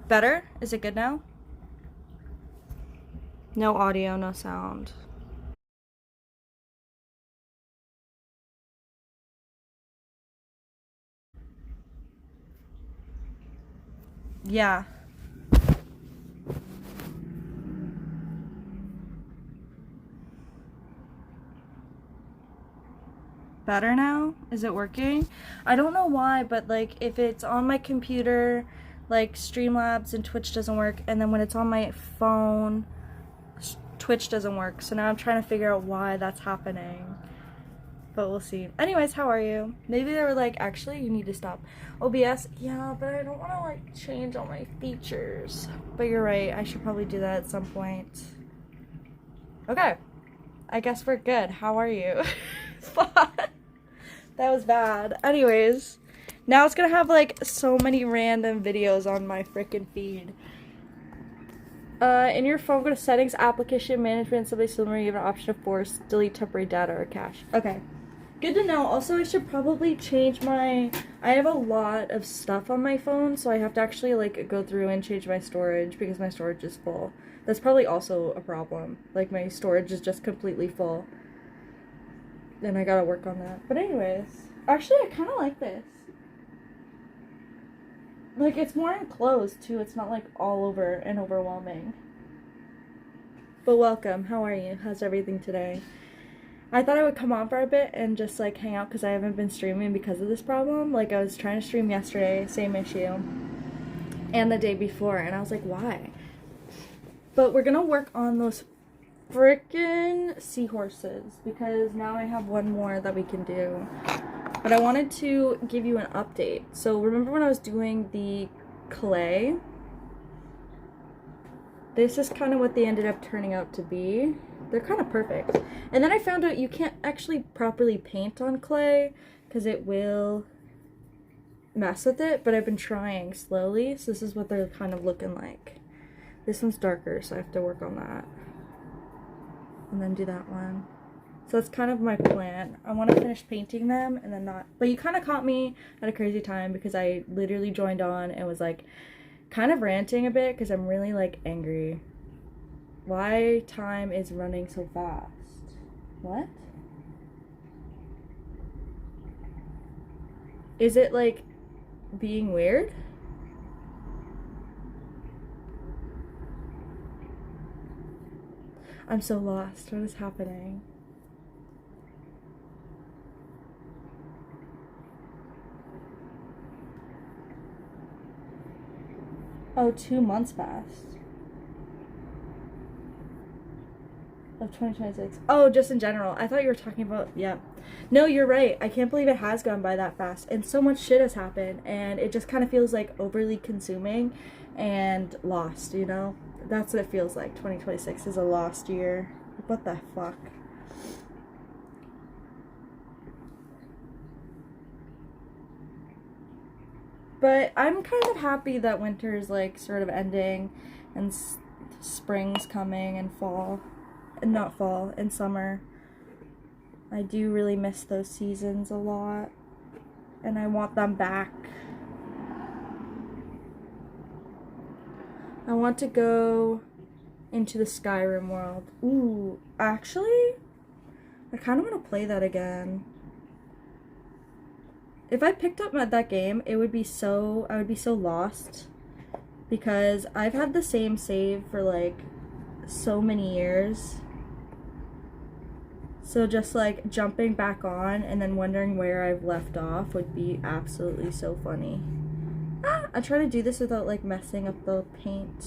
Better? Is it good now? No audio, no sound. Yeah. Better now? Is it working? I don't know why, but like if it's on my computer, like Streamlabs and Twitch doesn't work, and then when it's on my phone, Twitch doesn't work. So now I'm trying to figure out why that's happening. But we'll see. Anyways, how are you? Maybe they were like, actually, you need to stop OBS. Yeah, but I don't want to like change all my features. But you're right. I should probably do that at some point. Okay. I guess we're good. How are you? That was bad. Anyways, now it's gonna have like so many random videos on my freaking feed. In your phone, go to settings, application management, somebody similar, you have an option to force delete temporary data or cache. Okay. Good to know. Also, I should probably change I have a lot of stuff on my phone, so I have to actually like go through and change my storage because my storage is full. That's probably also a problem. Like my storage is just completely full. And I gotta work on that. But anyways, actually I kind of like this. Like it's more enclosed too. It's not like all over and overwhelming. But welcome. How are you? How's everything today? I thought I would come on for a bit and just like hang out because I haven't been streaming because of this problem. Like I was trying to stream yesterday, same issue, and the day before, and I was like, why? But we're gonna work on those frickin' seahorses because now I have one more that we can do. But I wanted to give you an update. So remember when I was doing the clay? This is kind of what they ended up turning out to be. They're kind of perfect. And then I found out you can't actually properly paint on clay because it will mess with it, but I've been trying slowly, so this is what they're kind of looking like. This one's darker, so I have to work on that. And then do that one. So that's kind of my plan. I want to finish painting them and then not. But you kind of caught me at a crazy time because I literally joined on and was like kind of ranting a bit because I'm really like angry. Why time is running so fast? What? Is it like being weird? I'm so lost. What is happening? Oh, 2 months passed. Of 2026. Oh, just in general. I thought you were talking about, yeah. No, you're right. I can't believe it has gone by that fast. And so much shit has happened. And it just kind of feels like overly consuming and lost, you know? That's what it feels like. 2026 is a lost year. What the fuck? But I'm kind of happy that winter's like sort of ending and spring's coming and fall. Not fall, and summer. I do really miss those seasons a lot. And I want them back. I want to go into the Skyrim world. Ooh, actually, I kind of want to play that again. If I picked up that game, I would be so lost. Because I've had the same save for like so many years. So just like jumping back on and then wondering where I've left off would be absolutely so funny. I try to do this without like messing up the paint.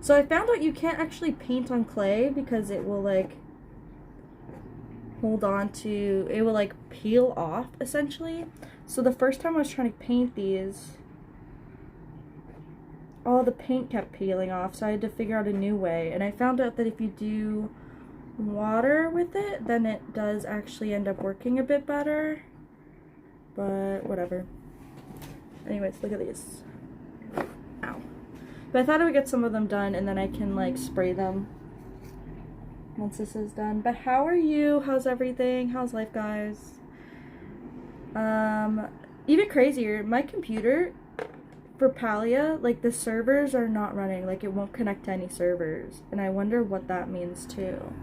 So I found out you can't actually paint on clay because it will like hold on to, it will like peel off essentially. So the first time I was trying to paint these, all the paint kept peeling off, so I had to figure out a new way. And I found out that if you do water with it, then it does actually end up working a bit better. But whatever. Anyways, look at these. Ow. But I thought I would get some of them done and then I can like spray them once this is done. But how are you? How's everything? How's life, guys? Even crazier, my computer for Palia, like the servers are not running, like it won't connect to any servers, and I wonder what that means too.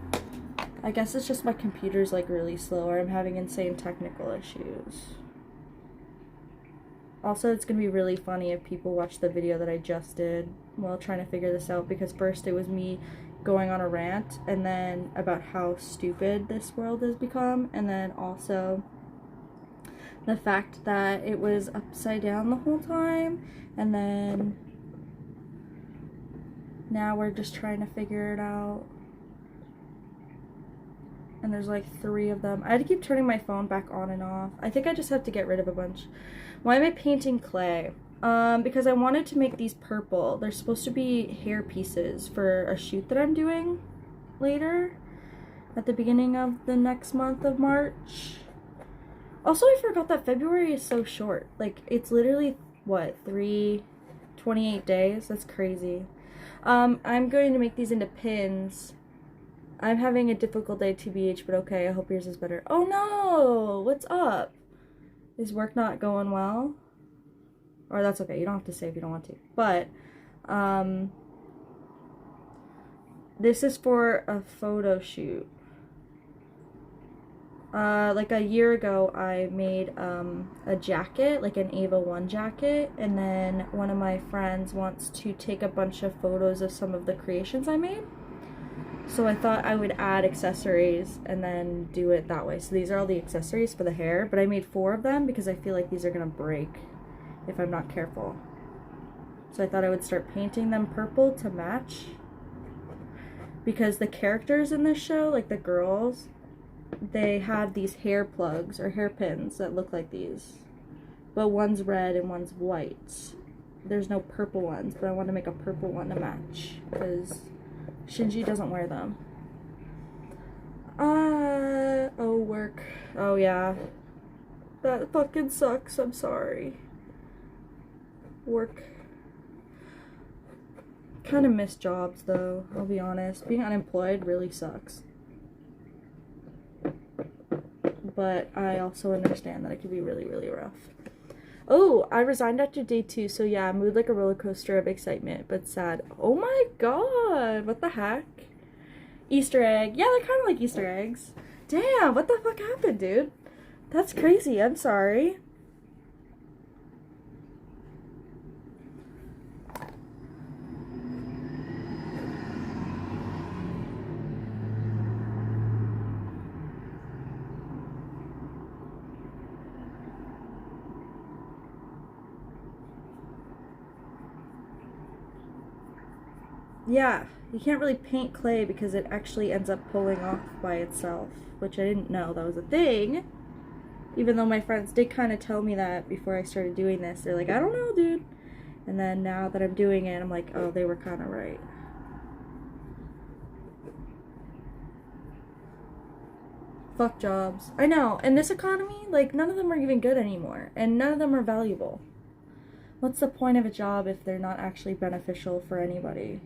I guess it's just my computer's like really slow, or I'm having insane technical issues. Also, it's gonna be really funny if people watch the video that I just did while trying to figure this out, because first it was me going on a rant, and then about how stupid this world has become, and then also the fact that it was upside down the whole time, and then now we're just trying to figure it out. And there's like 3 of them. I had to keep turning my phone back on and off. I think I just have to get rid of a bunch. Why am I painting clay? Because I wanted to make these purple. They're supposed to be hair pieces for a shoot that I'm doing later at the beginning of the next month of March. Also, I forgot that February is so short. Like, it's literally, what, 28 days? That's crazy. I'm going to make these into pins. I'm having a difficult day, TBH, but okay, I hope yours is better. Oh no! What's up? Is work not going well? Or that's okay, you don't have to say if you don't want to. But, this is for a photo shoot. Like a year ago, I made, a jacket, like an Eva1 jacket, and then one of my friends wants to take a bunch of photos of some of the creations I made. So I thought I would add accessories and then do it that way. So these are all the accessories for the hair, but I made 4 of them because I feel like these are gonna break if I'm not careful. So I thought I would start painting them purple to match, because the characters in this show, like the girls, they have these hair plugs or hairpins that look like these, but one's red and one's white. There's no purple ones, but I want to make a purple one to match because Shinji doesn't wear them. Oh, work. Oh, yeah. That fucking sucks. I'm sorry. Work. Kind of miss jobs, though. I'll be honest. Being unemployed really sucks. But I also understand that it can be really, really rough. Oh, I resigned after day 2, so yeah, mood like a roller coaster of excitement, but sad. Oh my god, what the heck? Easter egg. Yeah, they're kind of like Easter eggs. Damn, what the fuck happened, dude? That's crazy, I'm sorry. Yeah, you can't really paint clay because it actually ends up pulling off by itself, which I didn't know that was a thing. Even though my friends did kind of tell me that before I started doing this. They're like, I don't know, dude. And then now that I'm doing it, I'm like, oh, they were kind of right. Fuck jobs. I know. In this economy, like, none of them are even good anymore. And none of them are valuable. What's the point of a job if they're not actually beneficial for anybody?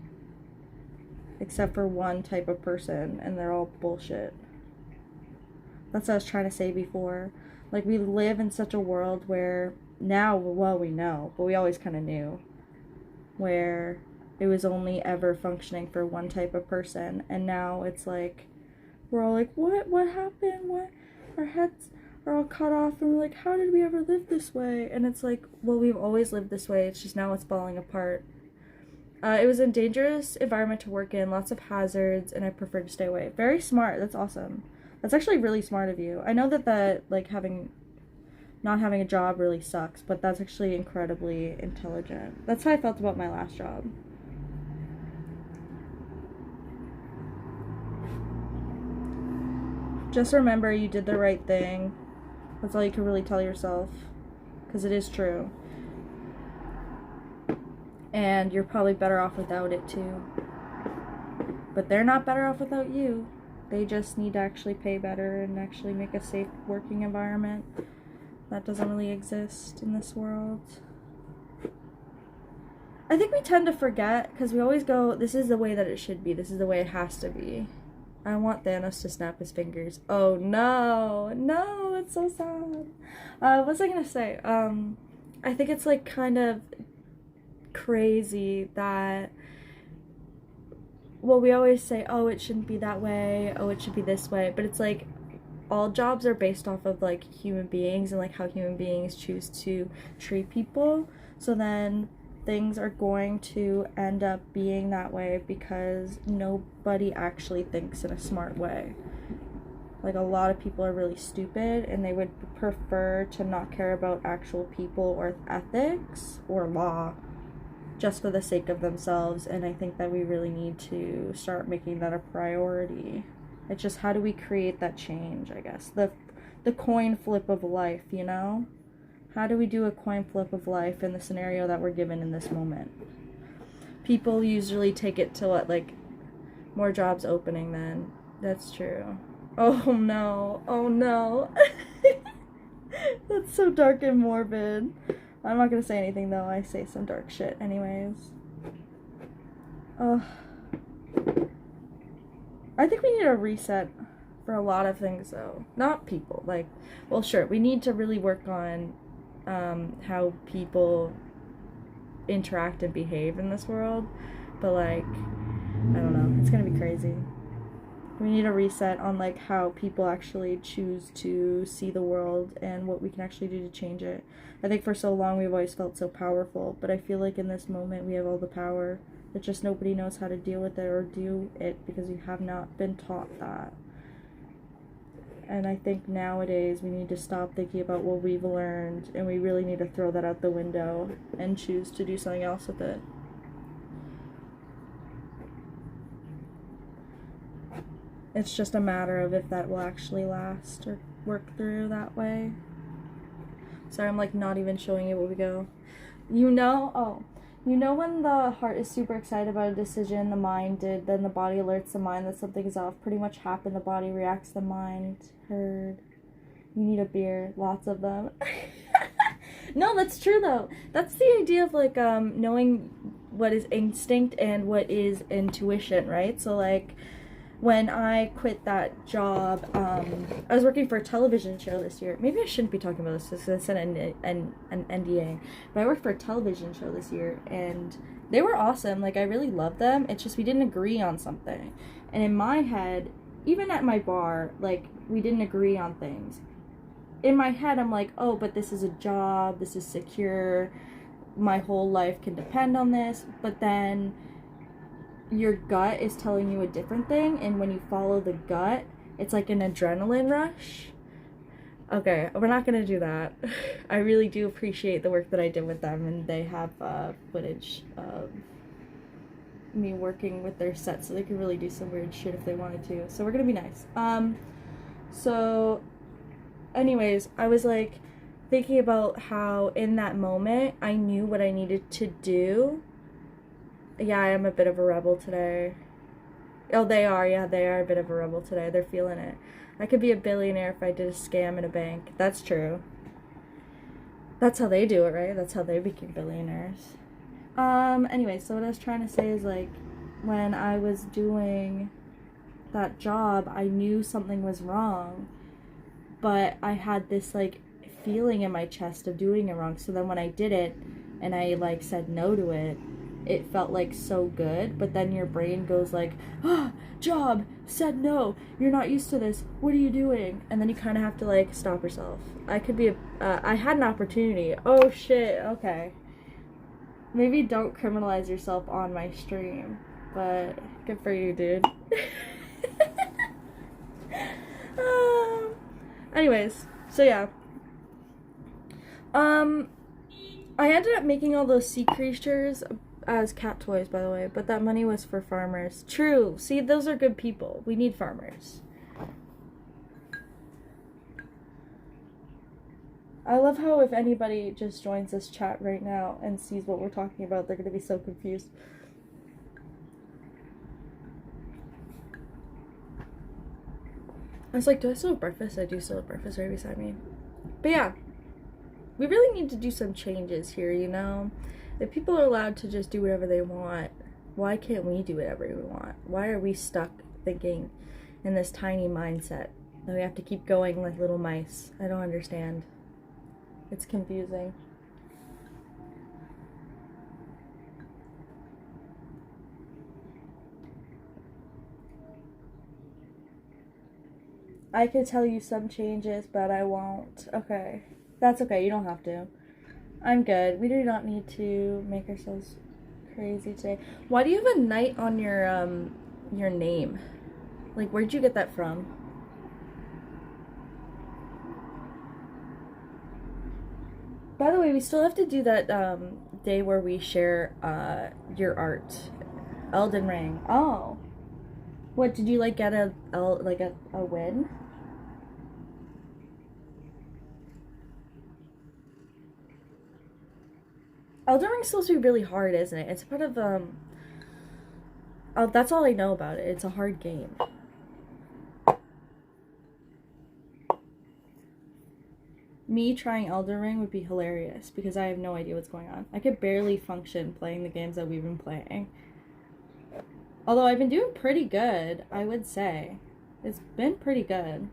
Except for one type of person, and they're all bullshit. That's what I was trying to say before. Like, we live in such a world where now, well, we know, but we always kind of knew, where it was only ever functioning for one type of person, and now it's like, we're all like, what happened, what, our heads are all cut off, and we're like, how did we ever live this way? And it's like, well, we've always lived this way, it's just now it's falling apart. It was a dangerous environment to work in, lots of hazards, and I prefer to stay away. Very smart, that's awesome. That's actually really smart of you. I know that like, not having a job really sucks, but that's actually incredibly intelligent. That's how I felt about my last job. Just remember you did the right thing. That's all you can really tell yourself, because it is true. And you're probably better off without it too. But they're not better off without you. They just need to actually pay better and actually make a safe working environment. That doesn't really exist in this world. I think we tend to forget, because we always go, this is the way that it should be. This is the way it has to be. I want Thanos to snap his fingers. Oh no, no, it's so sad. What was I gonna say? I think it's like kind of crazy that, well, we always say, oh, it shouldn't be that way, oh, it should be this way, but it's like all jobs are based off of like human beings and like how human beings choose to treat people. So then things are going to end up being that way because nobody actually thinks in a smart way. Like, a lot of people are really stupid and they would prefer to not care about actual people or ethics or law just for the sake of themselves. And I think that we really need to start making that a priority. It's just, how do we create that change, I guess? The coin flip of life, you know? How do we do a coin flip of life in the scenario that we're given in this moment? People usually take it to what, like, more jobs opening then. That's true. Oh no. Oh no. That's so dark and morbid. I'm not gonna say anything though. I say some dark shit anyways. Ugh. I think we need a reset for a lot of things though. Not people. Like, well, sure, we need to really work on how people interact and behave in this world. But like, I don't know. It's gonna be crazy. We need a reset on like how people actually choose to see the world and what we can actually do to change it. I think for so long we've always felt so powerful, but I feel like in this moment we have all the power. It's just nobody knows how to deal with it or do it because we have not been taught that. And I think nowadays we need to stop thinking about what we've learned and we really need to throw that out the window and choose to do something else with it. It's just a matter of if that will actually last or work through that way. Sorry, I'm like not even showing you where we go. You know when the heart is super excited about a decision, the mind did, then the body alerts the mind that something is off. Pretty much happened, the body reacts, the mind heard. You need a beer, lots of them. No, that's true though. That's the idea of like knowing what is instinct and what is intuition, right? So like, when I quit that job, I was working for a television show this year. Maybe I shouldn't be talking about this because it's an NDA. But I worked for a television show this year, and they were awesome. Like, I really loved them. It's just we didn't agree on something. And in my head, even at my bar, like, we didn't agree on things. In my head, I'm like, oh, but this is a job. This is secure. My whole life can depend on this. But then your gut is telling you a different thing, and when you follow the gut, it's like an adrenaline rush. Okay, we're not gonna do that. I really do appreciate the work that I did with them, and they have footage of me working with their set, so they could really do some weird shit if they wanted to. So we're gonna be nice. So anyways, I was like thinking about how in that moment I knew what I needed to do. Yeah, I am a bit of a rebel today. Oh, they are. Yeah, they are a bit of a rebel today. They're feeling it. I could be a billionaire if I did a scam in a bank. That's true. That's how they do it, right? That's how they became billionaires. Anyway, so what I was trying to say is, like, when I was doing that job, I knew something was wrong, but I had this, like, feeling in my chest of doing it wrong. So then when I did it, and I, like, said no to it, it felt like so good, but then your brain goes like, ah, job, said no, you're not used to this, what are you doing? And then you kind of have to like stop yourself. I had an opportunity. Oh shit, okay. Maybe don't criminalize yourself on my stream, but good for you, dude. Anyways, so yeah. I ended up making all those sea creatures as cat toys, by the way, but that money was for farmers. True. See, those are good people. We need farmers. I love how if anybody just joins this chat right now and sees what we're talking about, they're going to be so confused. I was like, do I still have breakfast? I do still have breakfast right beside me. But yeah, we really need to do some changes here, you know? If people are allowed to just do whatever they want, why can't we do whatever we want? Why are we stuck thinking in this tiny mindset that we have to keep going like little mice? I don't understand. It's confusing. I could tell you some changes, but I won't. Okay. That's okay. You don't have to. I'm good. We do not need to make ourselves crazy today. Why do you have a knight on your name? Like, where'd you get that from? By the way, we still have to do that day where we share your art. Elden Ring. Oh. What, did you like get a win? Elden Ring's supposed to be really hard, isn't it? It's part of oh, that's all I know about it. It's a hard game. Me trying Elden Ring would be hilarious because I have no idea what's going on. I could barely function playing the games that we've been playing. Although I've been doing pretty good, I would say. It's been pretty good.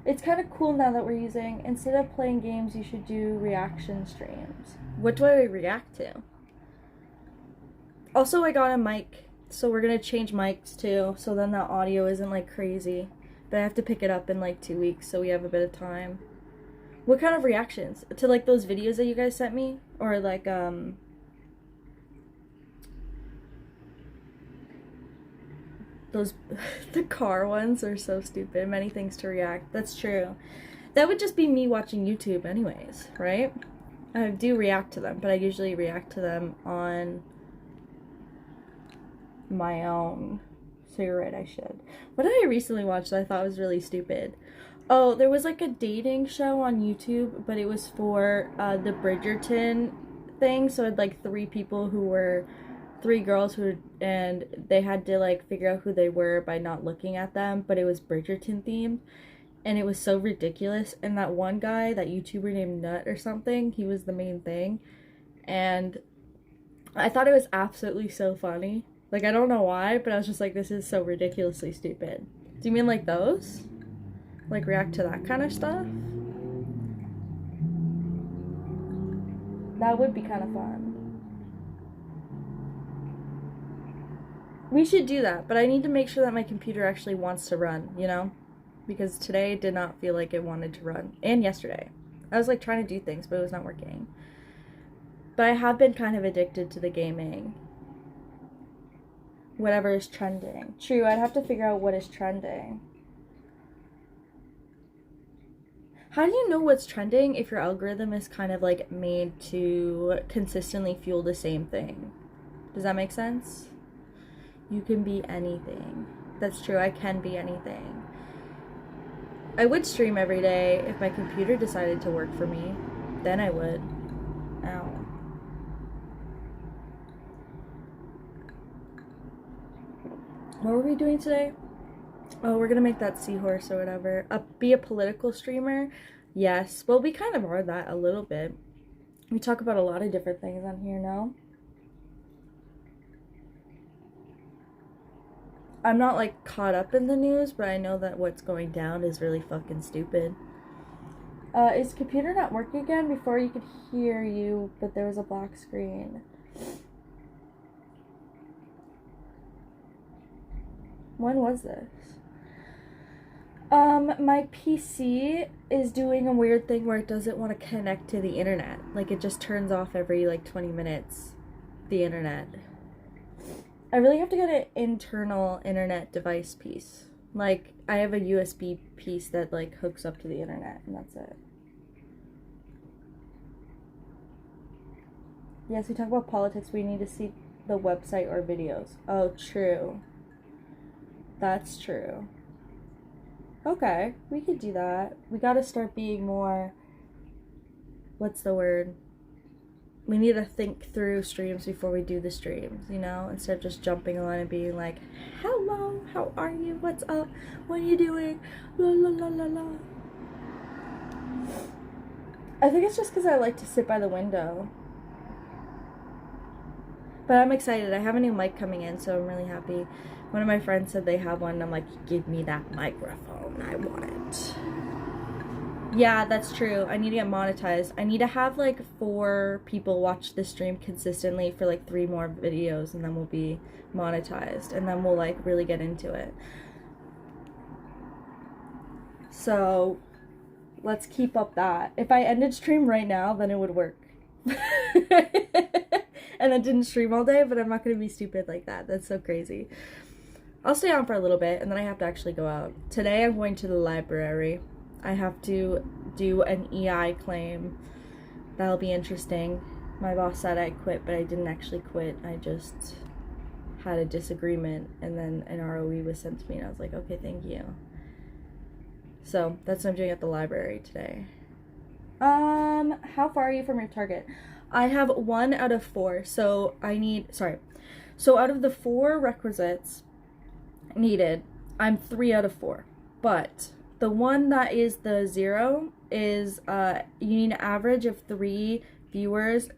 It's kind of cool now that we're using, instead of playing games, you should do reaction streams. What do I react to? Also, I got a mic, so we're gonna change mics too, so then the audio isn't like crazy. But I have to pick it up in like 2 weeks, so we have a bit of time. What kind of reactions? To like those videos that you guys sent me? Or like, those, the car ones are so stupid. Many things to react. That's true. That would just be me watching YouTube anyways, right? I do react to them, but I usually react to them on my own. So you're right, I should. What did I recently watch that I thought was really stupid? Oh, there was like a dating show on YouTube, but it was for the Bridgerton thing. So it had like three girls who, and they had to like figure out who they were by not looking at them, but it was Bridgerton themed. And it was so ridiculous. And that one guy, that YouTuber named Nut or something, he was the main thing. And I thought it was absolutely so funny. Like, I don't know why, but I was just like, this is so ridiculously stupid. Do you mean like those? Like, react to that kind of stuff? That would be kind of fun. We should do that, but I need to make sure that my computer actually wants to run, you know? Because today did not feel like it wanted to run. And yesterday. I was like trying to do things, but it was not working. But I have been kind of addicted to the gaming. Whatever is trending. True, I'd have to figure out what is trending. How do you know what's trending if your algorithm is kind of like made to consistently fuel the same thing? Does that make sense? You can be anything. That's true, I can be anything. I would stream every day if my computer decided to work for me. Then I would. Ow. What were we doing today? Oh, we're gonna make that Seahorse or whatever. Be a political streamer? Yes. Well, we kind of are that a little bit. We talk about a lot of different things on here now. I'm not like caught up in the news, but I know that what's going down is really fucking stupid. Is computer not working again? Before you could hear you, but there was a black screen. When was this? My PC is doing a weird thing where it doesn't want to connect to the internet. Like, it just turns off every, like, 20 minutes, the internet. I really have to get an internal internet device piece. Like, I have a USB piece that, like, hooks up to the internet, and that's it. Yes, we talk about politics, we need to see the website or videos. Oh, true. That's true. Okay, we could do that. We gotta start being more, what's the word? We need to think through streams before we do the streams, you know? Instead of just jumping on and being like, hello, how are you? What's up? What are you doing? La la la la la. I think it's just because I like to sit by the window. But I'm excited. I have a new mic coming in, so I'm really happy. One of my friends said they have one, and I'm like, give me that microphone. I want it. Yeah, that's true. I need to get monetized. I need to have like 4 people watch the stream consistently for like 3 more videos, and then we'll be monetized, and then we'll like really get into it. So let's keep up that. If I ended stream right now, then it would work. And then didn't stream all day, but I'm not gonna be stupid like that. That's so crazy. I'll stay on for a little bit, and then I have to actually go out. Today I'm going to the library. I have to do an EI claim. That'll be interesting. My boss said I quit, but I didn't actually quit. I just had a disagreement, and then an ROE was sent to me, and I was like, okay, thank you. So that's what I'm doing at the library today. How far are you from your target? I have 1 out of 4, so so out of the 4 requisites needed, I'm 3 out of 4, but the one that is the 0 is you need an average of 3 viewers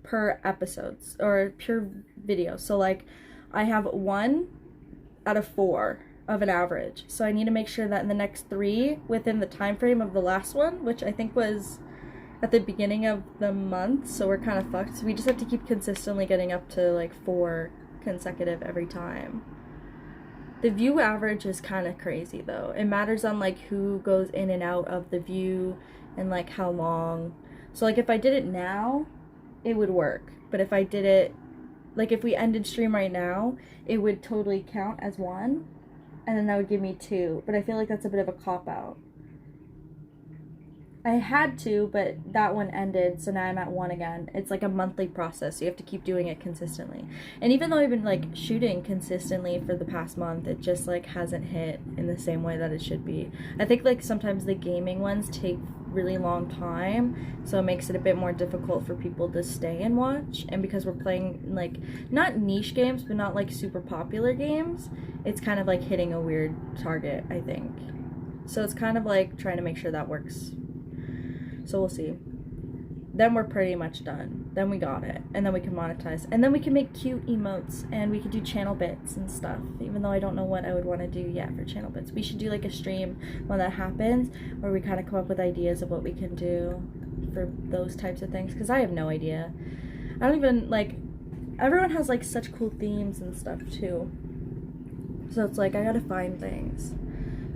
per episodes or per video. So like I have 1 out of 4 of an average, so I need to make sure that in the next 3 within the time frame of the last one, which I think was at the beginning of the month, so we're kind of fucked. So we just have to keep consistently getting up to like 4 consecutive every time. The view average is kind of crazy though. It matters on like who goes in and out of the view and like how long. So like if I did it now, it would work. But if I did it, like if we ended stream right now, it would totally count as 1. And then that would give me 2. But I feel like that's a bit of a cop-out. I had to, but that one ended, so now I'm at 1 again. It's like a monthly process, so you have to keep doing it consistently. And even though I've been like shooting consistently for the past month, it just like hasn't hit in the same way that it should be. I think like sometimes the gaming ones take really long time, so it makes it a bit more difficult for people to stay and watch. And because we're playing like not niche games, but not like super popular games, it's kind of like hitting a weird target, I think. So it's kind of like trying to make sure that works. So we'll see. Then we're pretty much done. Then we got it. And then we can monetize. And then we can make cute emotes. And we could do channel bits and stuff. Even though I don't know what I would want to do yet for channel bits. We should do like a stream when that happens, where we kind of come up with ideas of what we can do for those types of things. Because I have no idea. I don't even, like, everyone has like such cool themes and stuff too. So it's like, I gotta find things.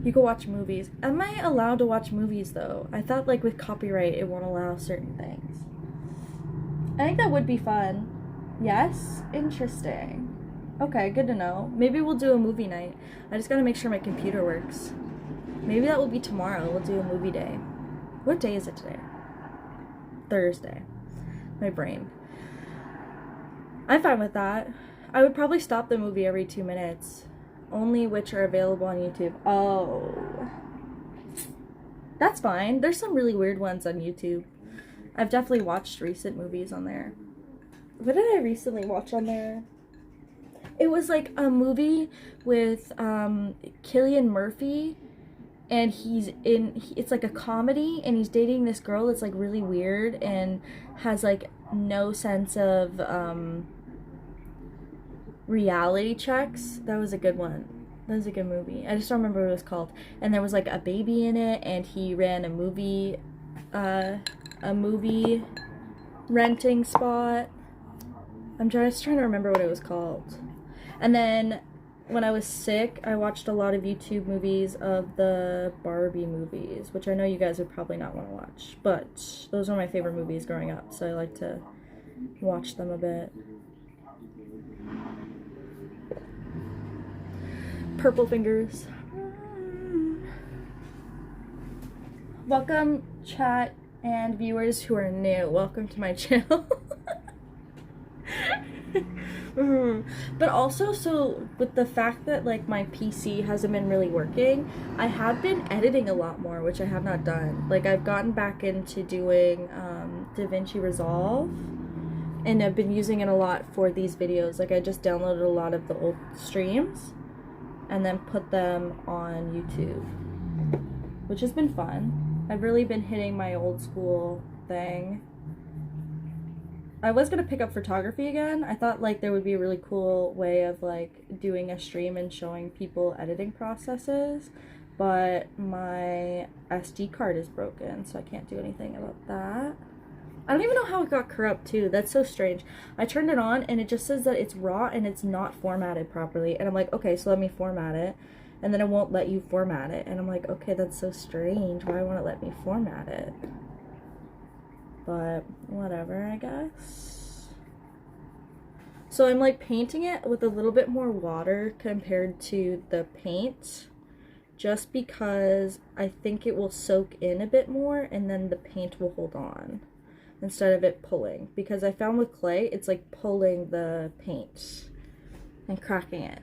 You can watch movies. Am I allowed to watch movies though? I thought like with copyright it won't allow certain things. I think that would be fun. Yes? Interesting. Okay, good to know. Maybe we'll do a movie night. I just gotta make sure my computer works. Maybe that will be tomorrow. We'll do a movie day. What day is it today? Thursday. My brain. I'm fine with that. I would probably stop the movie every 2 minutes. Only which are available on YouTube. Oh. That's fine. There's some really weird ones on YouTube. I've definitely watched recent movies on there. What did I recently watch on there? It was like a movie with Cillian Murphy, and it's like a comedy, and he's dating this girl that's like really weird and has like no sense of reality checks. That was a good one. That was a good movie. I just don't remember what it was called. And there was like a baby in it, and he ran a movie renting spot. I'm just trying to remember what it was called. And then when I was sick, I watched a lot of YouTube movies of the Barbie movies, which I know you guys would probably not want to watch, but those were my favorite movies growing up, so I like to watch them a bit. Purple fingers. Welcome, chat and viewers who are new. Welcome to my channel. But also, so with the fact that like my PC hasn't been really working, I have been editing a lot more, which I have not done. Like I've gotten back into doing DaVinci Resolve, and I've been using it a lot for these videos. Like I just downloaded a lot of the old streams and then put them on YouTube, which has been fun. I've really been hitting my old school thing. I was gonna pick up photography again. I thought like there would be a really cool way of like doing a stream and showing people editing processes, but my SD card is broken, so I can't do anything about that. I don't even know how it got corrupt too. That's so strange. I turned it on and it just says that it's raw and it's not formatted properly. And I'm like, okay, so let me format it. And then it won't let you format it. And I'm like, okay, that's so strange. Why won't it let me format it? But whatever, I guess. So I'm like painting it with a little bit more water compared to the paint, just because I think it will soak in a bit more and then the paint will hold on instead of it pulling. Because I found with clay, it's like pulling the paint and cracking it.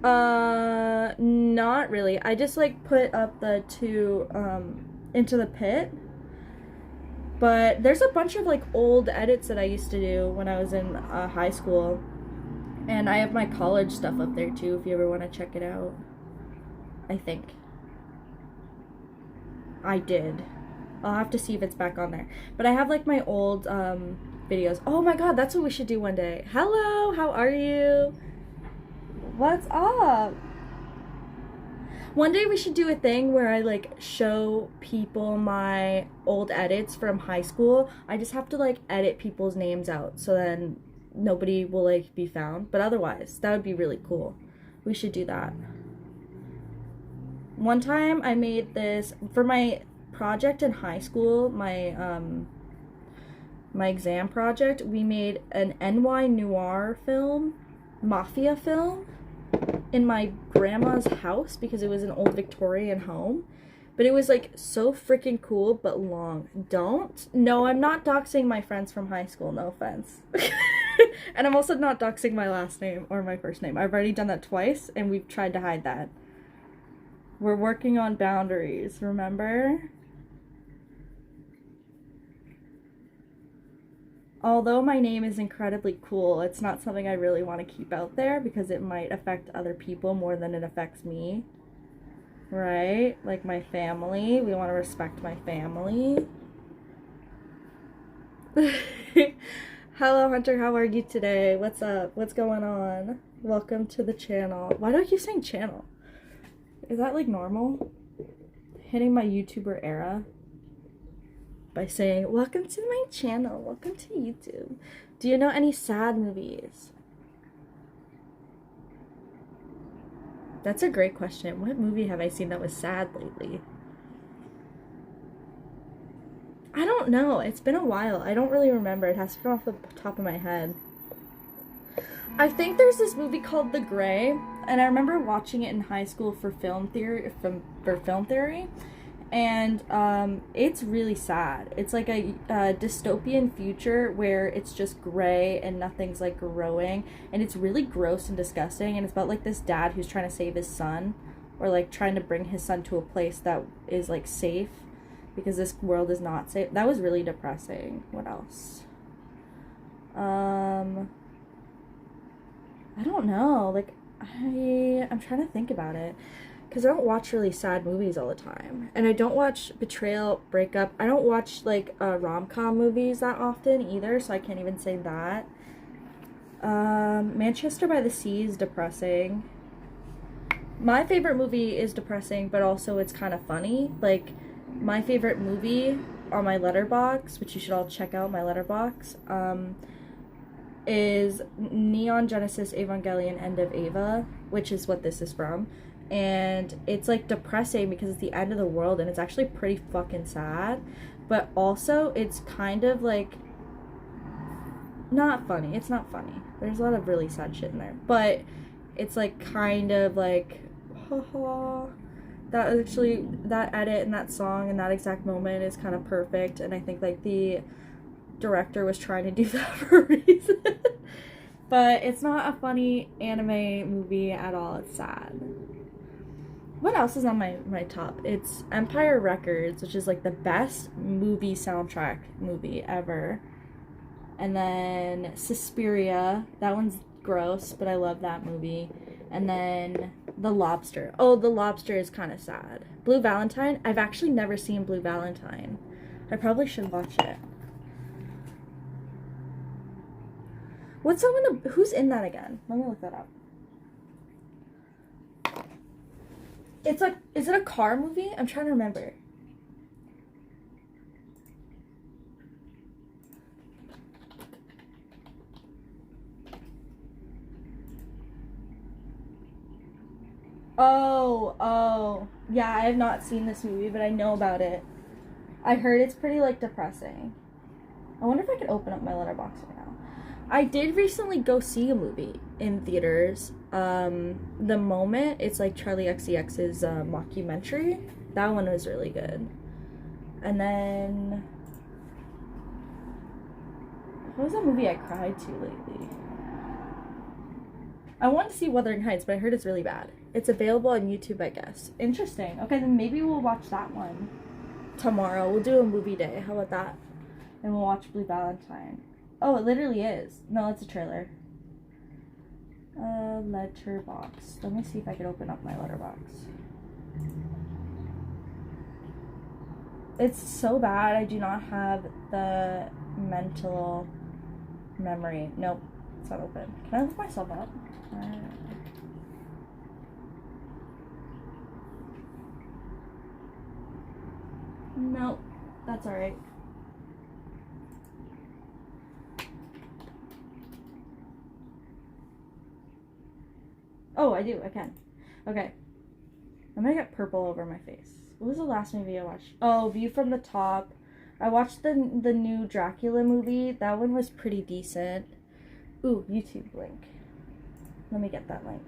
Not really. I just like put up the two into the pit. But there's a bunch of like old edits that I used to do when I was in high school. And I have my college stuff up there too if you ever want to check it out. I think. I did. I'll have to see if it's back on there. But I have like my old videos. Oh my god, that's what we should do one day. Hello, how are you? What's up? One day we should do a thing where I like show people my old edits from high school. I just have to like edit people's names out so then nobody will like be found. But otherwise, that would be really cool. We should do that. One time I made this for my project in high school, my exam project. We made an NY noir film, mafia film, in my grandma's house because it was an old Victorian home. But it was like so freaking cool but long. No, I'm not doxing my friends from high school, no offense. And I'm also not doxing my last name or my first name. I've already done that twice and we've tried to hide that. We're working on boundaries, remember? Although my name is incredibly cool, it's not something I really want to keep out there because it might affect other people more than it affects me. Right? Like my family. We want to respect my family. Hello, Hunter. How are you today? What's up? What's going on? Welcome to the channel. Why do I keep saying channel? Is that like normal? Hitting my YouTuber era by saying, welcome to my channel, welcome to YouTube. Do you know any sad movies? That's a great question. What movie have I seen that was sad lately? I don't know. It's been a while. I don't really remember. It has to come off the top of my head. I think there's this movie called The Gray, and I remember watching it in high school for film theory, and it's really sad. It's like a dystopian future where it's just gray and nothing's like growing, and it's really gross and disgusting, and it's about like this dad who's trying to save his son, or like trying to bring his son to a place that is like safe because this world is not safe. That was really depressing. What else? I don't know. Like I'm trying to think about it. Because I don't watch really sad movies all the time. And I don't watch betrayal, breakup. I don't watch, like, rom-com movies that often either, so I can't even say that. Manchester by the Sea is depressing. My favorite movie is depressing, but also it's kind of funny. Like, my favorite movie on my letterbox, which you should all check out, my letterbox, is Neon Genesis Evangelion End of Eva, which is what this is from. And it's like depressing because it's the end of the world and it's actually pretty fucking sad, but also it's kind of like not funny. It's not funny. There's a lot of really sad shit in there, but it's like kind of like haha. That actually, that edit and that song and that exact moment is kind of perfect, and I think like the director was trying to do that for a reason. But it's not a funny anime movie at all. It's sad. What else is on my top? It's Empire Records, which is like the best movie soundtrack movie ever. And then Suspiria, that one's gross, but I love that movie. And then The Lobster. Oh, The Lobster is kind of sad. Blue Valentine, I've actually never seen Blue Valentine. I probably should watch it. Who's in that again? Let me look that up. It's like, is it a car movie? I'm trying to remember. Oh, yeah, I have not seen this movie, but I know about it. I heard it's pretty, like, depressing. I wonder if I could open up my letterbox right now. I did recently go see a movie in theaters. The Moment, it's like Charlie XCX's mockumentary. That one was really good. And then, what was that movie I cried to lately? I want to see Wuthering Heights, but I heard it's really bad. It's available on YouTube, I guess. Interesting. Okay, then maybe we'll watch that one tomorrow. We'll do a movie day. How about that? And we'll watch Blue Valentine. Oh, it literally is. No, it's a trailer. Letterbox. Let me see if I can open up my letterbox. It's so bad. I do not have the mental memory. Nope, it's not open. Can I lift myself up? Nope, that's alright. Oh, I do. I can. Okay. I'm gonna get purple over my face. What was the last movie I watched? Oh, View from the Top. I watched the new Dracula movie. That one was pretty decent. Ooh, YouTube link. Let me get that link.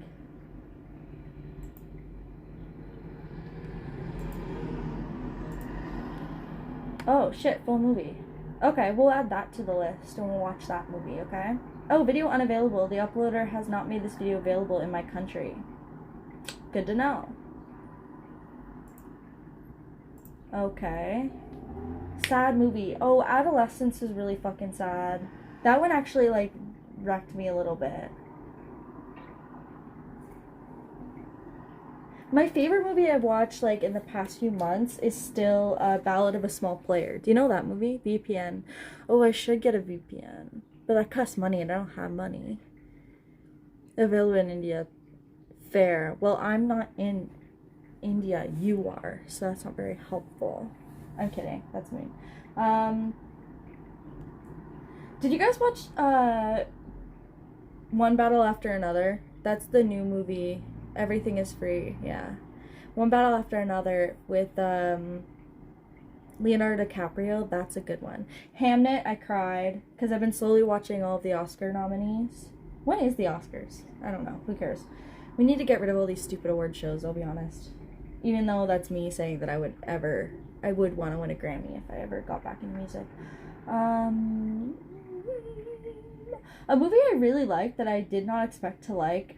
Oh, shit. Full movie. Okay, we'll add that to the list and we'll watch that movie, okay? Oh, video unavailable. The uploader has not made this video available in my country. Good to know. Okay. Sad movie. Oh, Adolescence is really fucking sad. That one actually, like, wrecked me a little bit. My favorite movie I've watched, like, in the past few months is still Ballad of a Small Player. Do you know that movie? VPN. Oh, I should get a VPN. But that costs money and I don't have money. Available in India. Fair. Well, I'm not in India. You are. So that's not very helpful. I'm kidding. That's mean. Did you guys watch One Battle After Another? That's the new movie. Everything is free. Yeah. One Battle After Another with Leonardo DiCaprio. That's a good one. Hamnet, I cried because I've been slowly watching all of the Oscar nominees. When is the Oscars? I don't know. Who cares? We need to get rid of all these stupid award shows, I'll be honest. Even though that's me saying that I would want to win a Grammy if I ever got back into music. A movie I really liked that I did not expect to like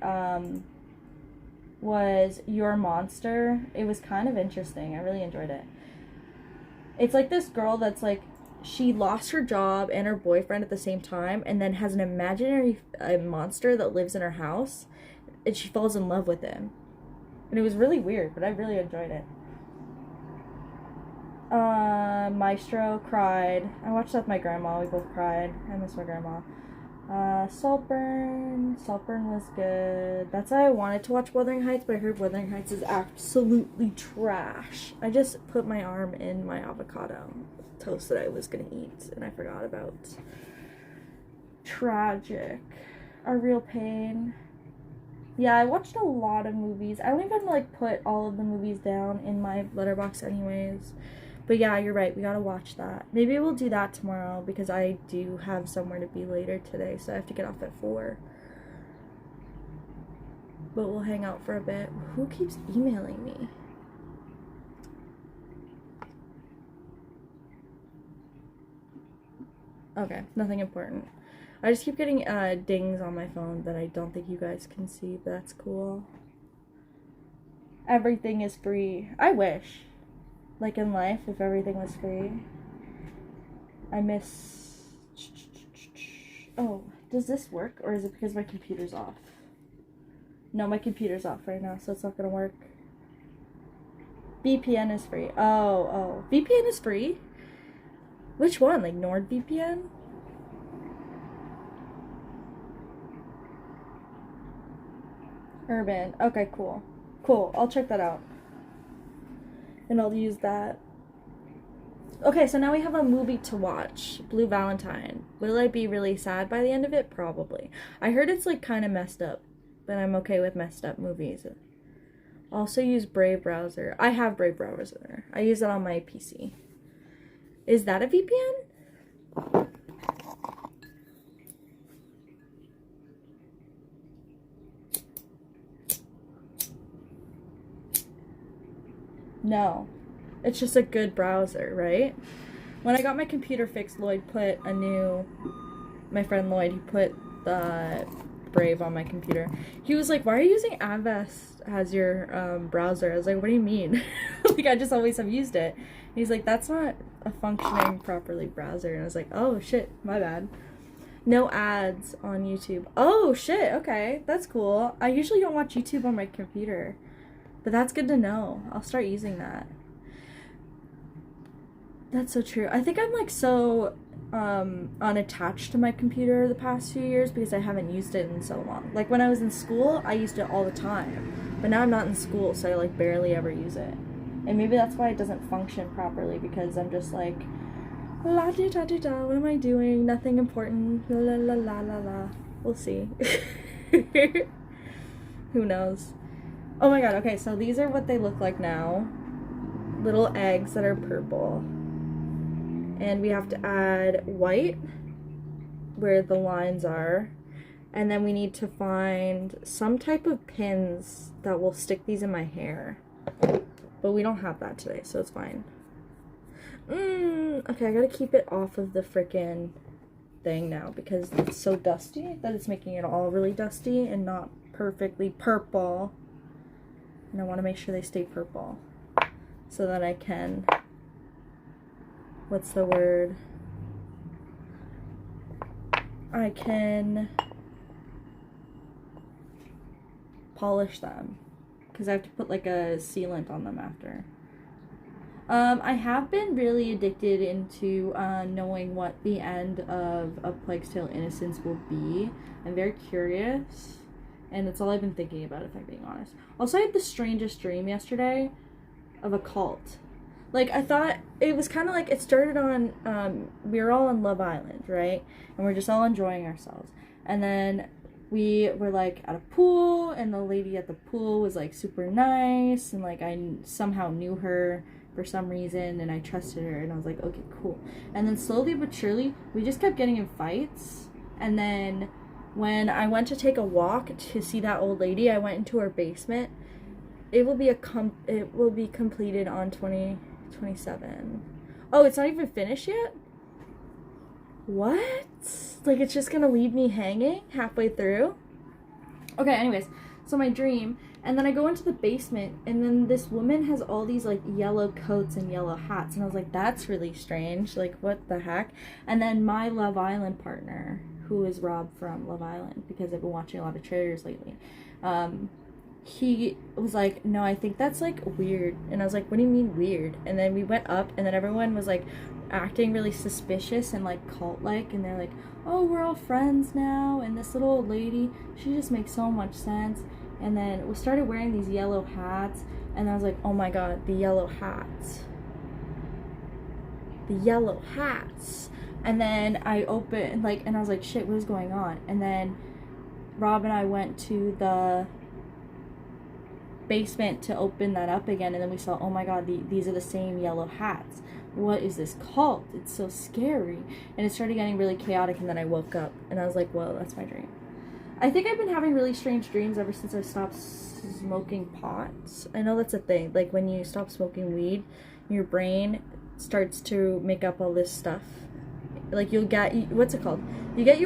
was Your Monster. It was kind of interesting. I really enjoyed it. It's like this girl that's like, she lost her job and her boyfriend at the same time and then has an imaginary monster that lives in her house and she falls in love with him. And it was really weird, but I really enjoyed it. Maestro, cried. I watched that with my grandma. We both cried. I miss my grandma. Saltburn was good. That's why I wanted to watch Wuthering Heights, but I heard Wuthering Heights is absolutely trash. I just put my arm in my avocado toast that I was gonna eat, and I forgot about. Tragic. A Real Pain. Yeah, I watched a lot of movies. I don't even, like, put all of the movies down in my letterbox anyways. But yeah, you're right. We gotta watch that. Maybe we'll do that tomorrow because I do have somewhere to be later today, so I have to get off at 4. But we'll hang out for a bit. Who keeps emailing me? Okay, nothing important. I just keep getting dings on my phone that I don't think you guys can see, but that's cool. Everything is free. I wish. Like in life, if everything was free. I miss... Oh, does this work? Or is it because my computer's off? No, my computer's off right now, so it's not gonna work. VPN is free. Oh. VPN is free? Which one? Like NordVPN? Urban. Okay, cool. Cool. I'll check that out. And I'll use that. Okay, so now we have a movie to watch. Blue Valentine. Will I be really sad by the end of it? Probably. I heard it's like kind of messed up, but I'm okay with messed up movies. Also use Brave browser. I have Brave browser. I use it on my PC. Is that a VPN? No. It's just a good browser, right? When I got my computer fixed, my friend Lloyd, he put the Brave on my computer. He was like, why are you using Avast as your browser? I was like, what do you mean? Like, I just always have used it. He's like, that's not a functioning properly browser. And I was like, oh shit, my bad. No ads on YouTube. Oh shit, okay, that's cool. I usually don't watch YouTube on my computer, but that's good to know. I'll start using that. That's so true. I think I'm like so unattached to my computer the past few years because I haven't used it in so long. Like when I was in school, I used it all the time. But now I'm not in school, so I like barely ever use it. And maybe that's why it doesn't function properly, because I'm just like, la di da di da, what am I doing? Nothing important. La la la la la. We'll see. Who knows? Oh my god, okay, so these are what they look like now. Little eggs that are purple. And we have to add white where the lines are. And then we need to find some type of pins that will stick these in my hair. But we don't have that today, so it's fine. Okay, I gotta keep it off of the frickin' thing now because it's so dusty that it's making it all really dusty and not perfectly purple. And I want to make sure they stay purple so that I can, what's the word? I can polish them because I have to put like a sealant on them after. I have been really addicted into knowing what the end of A Plague's Tale: Innocence will be. I'm very curious, and it's all I've been thinking about, if I'm being honest. Also, I had the strangest dream yesterday of a cult. Like, I thought it was kind of like, it started on, we were all on Love Island, right? And we're just all enjoying ourselves. And then we were, like, at a pool, and the lady at the pool was, like, super nice, and, like, I somehow knew her for some reason, and I trusted her, and I was like, okay, cool. And then slowly but surely, we just kept getting in fights, and then when I went to take a walk to see that old lady, I went into her basement. It will be completed on 2027. Oh, it's not even finished yet? What? Like, it's just gonna leave me hanging halfway through? Okay, anyways, so my dream, and then I go into the basement, and then this woman has all these, like, yellow coats and yellow hats, and I was like, that's really strange, like, what the heck? And then my Love Island partner, who is Rob from Love Island, because I've been watching a lot of trailers lately, he was like, no, I think that's, like, weird. And I was like, what do you mean weird? And then we went up, and then everyone was, like, acting really suspicious and, like, cult-like, and they're like, oh, we're all friends now, and this little old lady, she just makes so much sense. And then we started wearing these yellow hats, and I was like, oh my god, the yellow hats. The yellow hats. And then I opened, like, and I was like, shit, what is going on? And then Rob and I went to the basement to open that up again, and then we saw, oh my god, these are the same yellow hats. What is this cult? It's so scary. And it started getting really chaotic, and then I woke up, and I was like, whoa, that's my dream. I think I've been having really strange dreams ever since I stopped smoking pot. I know that's a thing. Like, when you stop smoking weed, your brain starts to make up all this stuff. Like, you'll get, what's it called? You get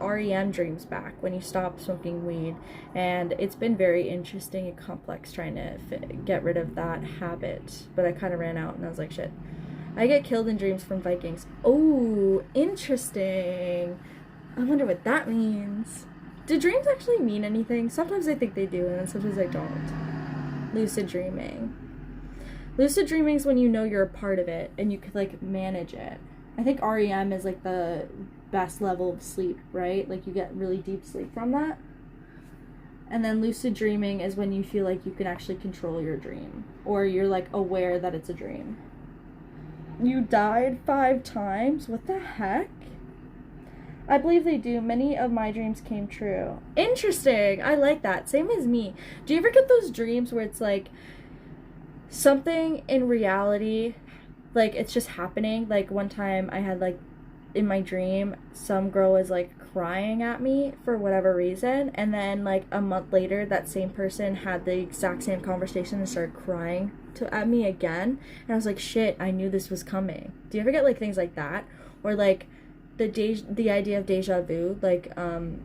REM dreams back when you stop smoking weed. And it's been very interesting and complex trying to get rid of that habit. But I kind of ran out, and I was like, shit. I get killed in dreams from Vikings. Oh, interesting. I wonder what that means. Do dreams actually mean anything? Sometimes I think they do, and then sometimes I don't. Lucid dreaming. Lucid dreaming is when you know you're a part of it, and you could, like, manage it. I think REM is, like, the best level of sleep, right? Like, you get really deep sleep from that. And then lucid dreaming is when you feel like you can actually control your dream, or you're like aware that it's a dream. You died 5 times? What the heck? I believe they do. Many of my dreams came true. Interesting. I like that. Same as me. Do you ever get those dreams where it's like something in reality, like it's just happening? Like one time I had like in my dream, some girl was like crying at me for whatever reason, and then like a month later that same person had the exact same conversation and started crying at me again, and I was like, shit, I knew this was coming. Do you ever get like things like that? Or like the idea of deja vu, like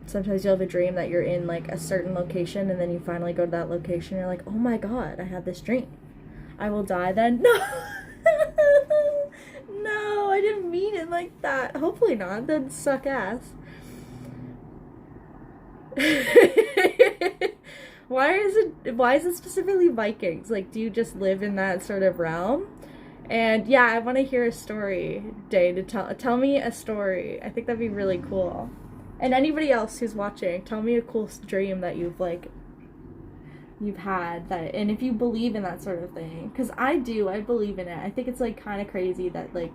sometimes you'll have a dream that you're in like a certain location, and then you finally go to that location, and you're like, oh my god, I had this dream, I will die then. No. No, I didn't mean it like that. Hopefully not. That'd suck ass. Why is it specifically Vikings? Like, do you just live in that sort of realm? And yeah, I want to hear a story, Day, to tell me a story. I think that'd be really cool. And anybody else who's watching, tell me a cool dream that you've had, that, and if you believe in that sort of thing, because I believe in it. I think it's like kind of crazy that like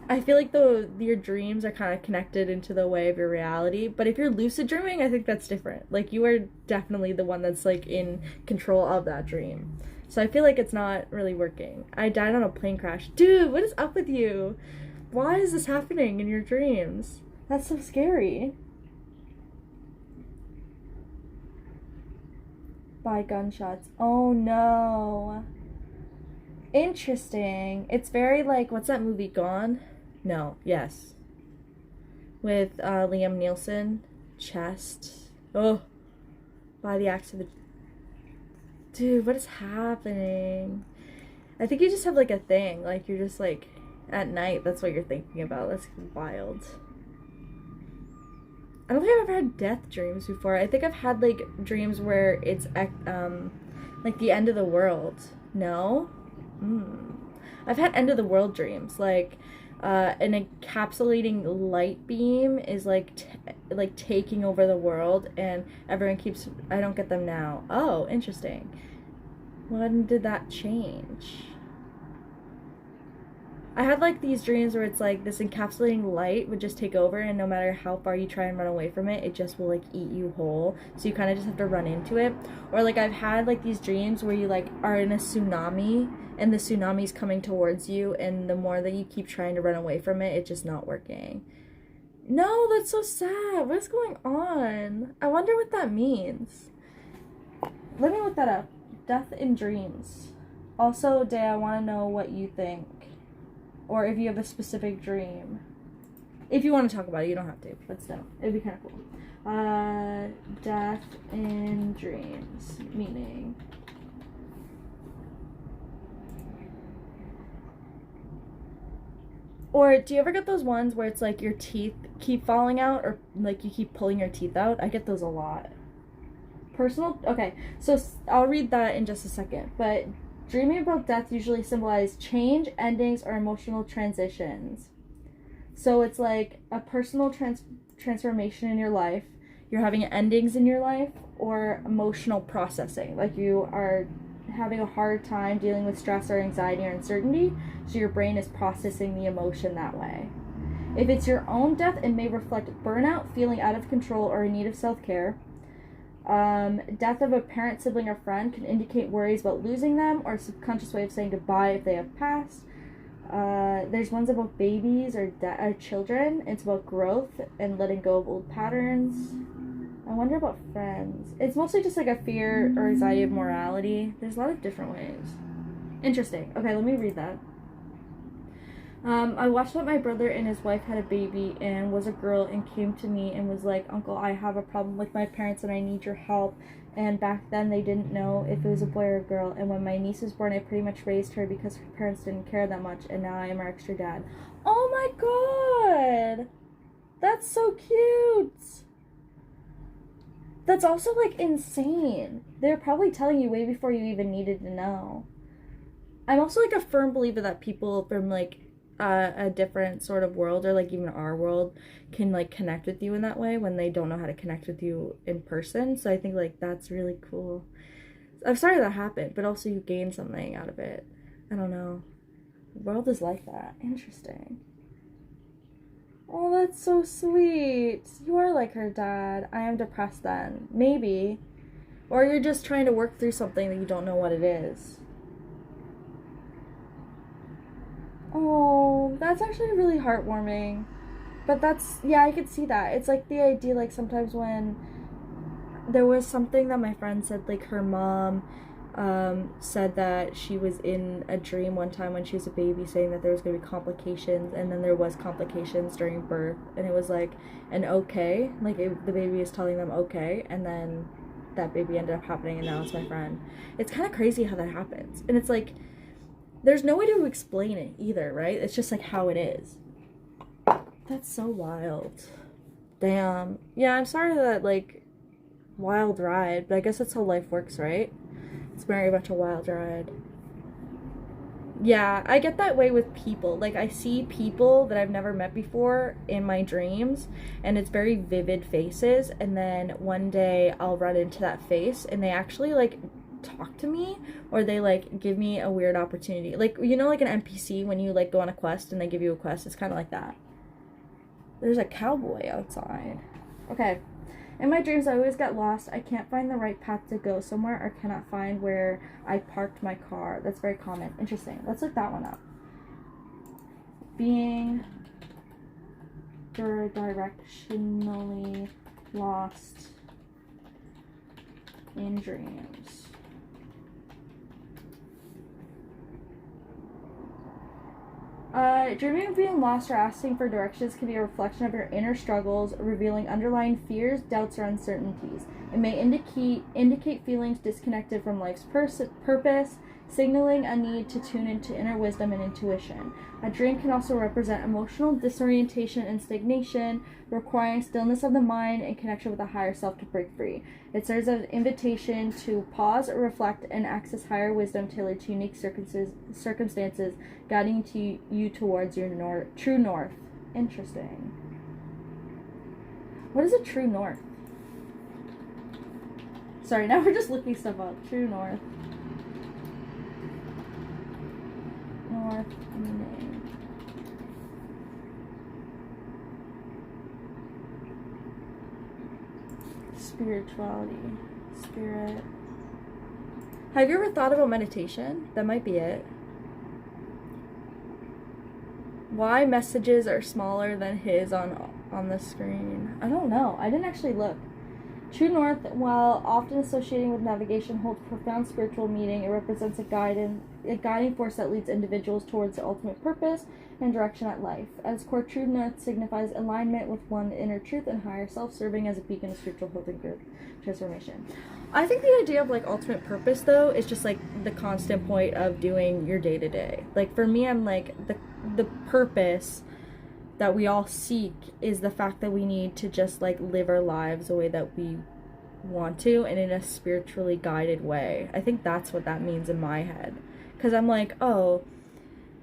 I feel like your dreams are kind of connected into the way of your reality, but if you're lucid dreaming, I think that's different. Like you are definitely the one that's like in control of that dream. So I feel like it's not really working. I died on a plane crash. Dude, what is up with you? Why is this happening in your dreams? That's so scary. By gunshots. Oh no. Interesting. It's very like, what's that movie, Gone? No, yes. With Liam Neeson. Chest. Oh. By the axe of the... Dude, what is happening? I think you just have like a thing. Like you're just like, at night, that's what you're thinking about. That's wild. I don't think I've ever had death dreams before. I think I've had like dreams where it's like the end of the world. No? I've had end of the world dreams. Like an encapsulating light beam is like taking over the world, and everyone keeps... I don't get them now. Oh, interesting. When did that change? I had like these dreams where it's like this encapsulating light would just take over, and no matter how far you try and run away from it, it just will like eat you whole. So you kind of just have to run into it. Or like I've had like these dreams where you like are in a tsunami, and the tsunami's coming towards you, and the more that you keep trying to run away from it, it's just not working. No, that's so sad. What's going on? I wonder what that means. Let me look that up. Death in dreams. Also, Day, I want to know what you think. Or if you have a specific dream. If you want to talk about it, you don't have to, but still, it'd be kind of cool. Death in dreams, meaning. Or do you ever get those ones where it's like your teeth keep falling out, or like you keep pulling your teeth out? I get those a lot. Okay, so I'll read that in just a second, but dreaming about death usually symbolizes change, endings, or emotional transitions. So it's like a personal transformation in your life, you're having endings in your life, or emotional processing. Like you are having a hard time dealing with stress or anxiety or uncertainty, so your brain is processing the emotion that way. If it's your own death, it may reflect burnout, feeling out of control, or in need of self-care. Death of a parent, sibling, or friend can indicate worries about losing them, or a subconscious way of saying goodbye if they have passed. There's ones about babies or children. It's about growth and letting go of old patterns. I wonder about friends. It's mostly just like a fear or anxiety of morality. There's a lot of different ways. Interesting. Okay, let me read that. I watched that my brother and his wife had a baby and was a girl, and came to me and was like, Uncle, I have a problem with my parents and I need your help. And back then they didn't know if it was a boy or a girl. And when my niece was born, I pretty much raised her because her parents didn't care that much, and now I am her extra dad. Oh my god! That's so cute! That's also like insane. They're probably telling you way before you even needed to know. I'm also like a firm believer that people from like a different sort of world, or like even our world can like connect with you in that way when they don't know how to connect with you in person. So I think like that's really cool. I'm sorry that happened, but also you gain something out of it. I don't know. The world is like that. Interesting. Oh, that's so sweet. You are like her dad. I am depressed then. Maybe. Or you're just trying to work through something that you don't know what it is. Oh, that's actually really heartwarming. But that's, yeah, I could see that. It's like the idea, like sometimes when there was something that my friend said, like her mom said that she was in a dream one time when she was a baby saying that there was going to be complications, and then there was complications during birth, and it was like an okay, like the baby is telling them okay, and then that baby ended up happening, and now it's my friend. It's kind of crazy how that happens, and it's like there's no way to explain it either, right? It's just like how it is. That's so wild. Damn. Yeah, I'm sorry that, like, wild ride, but I guess that's how life works, right? It's very much a wild ride. Yeah, I get that way with people. Like, I see people that I've never met before in my dreams, and it's very vivid faces, and then one day I'll run into that face, and they actually, like, talk to me, or they, like, give me a weird opportunity. Like, you know, like an NPC when you, like, go on a quest and they give you a quest? It's kind of like that. There's a cowboy outside. Okay. In my dreams, I always get lost. I can't find the right path to go somewhere, or cannot find where I parked my car. That's very common. Interesting. Let's look that one up. Being directionally lost in dreams. Dreaming of being lost or asking for directions can be a reflection of your inner struggles, revealing underlying fears, doubts, or uncertainties. It may indicate feelings disconnected from life's purpose, signaling a need to tune into inner wisdom and intuition. A dream can also represent emotional disorientation and stagnation, requiring stillness of the mind and connection with a higher self to break free. It serves as an invitation to pause, reflect, and access higher wisdom tailored to unique circumstances, guiding you towards your true north. Interesting. What is a true north? Sorry, now we're just looking stuff up. True north. North meaning. Spirituality. Spirit. Have you ever thought about meditation? That might be it. Why messages are smaller than his on the screen? I don't know. I didn't actually look. True North, while often associating with navigation, holds profound spiritual meaning. It represents a guiding force that leads individuals towards the ultimate purpose and direction at life. At its core, True North signifies alignment with one's inner truth and higher self, serving as a beacon of spiritual hope and good transformation. I think the idea of, like, ultimate purpose, though, is just, like, the constant point of doing your day-to-day. Like, for me, I'm, like, the purpose that we all seek is the fact that we need to just, like, live our lives the way that we want to, and in a spiritually guided way. I think that's what that means in my head. Because I'm like, oh,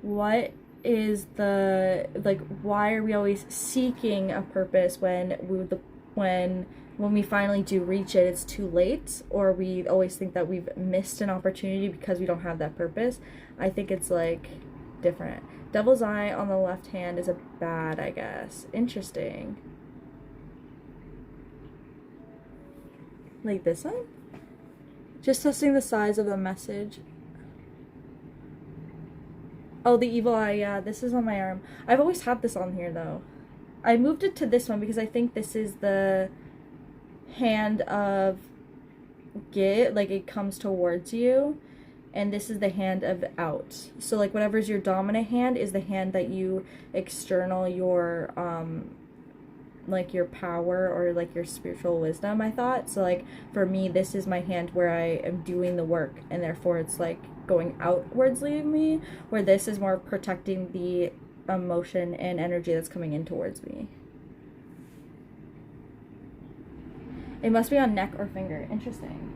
what is the, like, why are we always seeking a purpose when we finally do reach it, it's too late, or we always think that we've missed an opportunity because we don't have that purpose? I think it's, like, different. Devil's eye on the left hand is a bad, I guess. Interesting. Like this one? Just testing the size of the message. Oh, the evil eye, yeah, this is on my arm. I've always had this on here, though. I moved it to this one because I think this is the hand of get, like it comes towards you. And this is the hand of out. So, like, whatever's your dominant hand is the hand that you external your, like, your power or, like, your spiritual wisdom, I thought. So, like, for me, this is my hand where I am doing the work, and therefore it's, like, going outwards leaving me, where this is more protecting the emotion and energy that's coming in towards me. It must be on neck or finger. Interesting.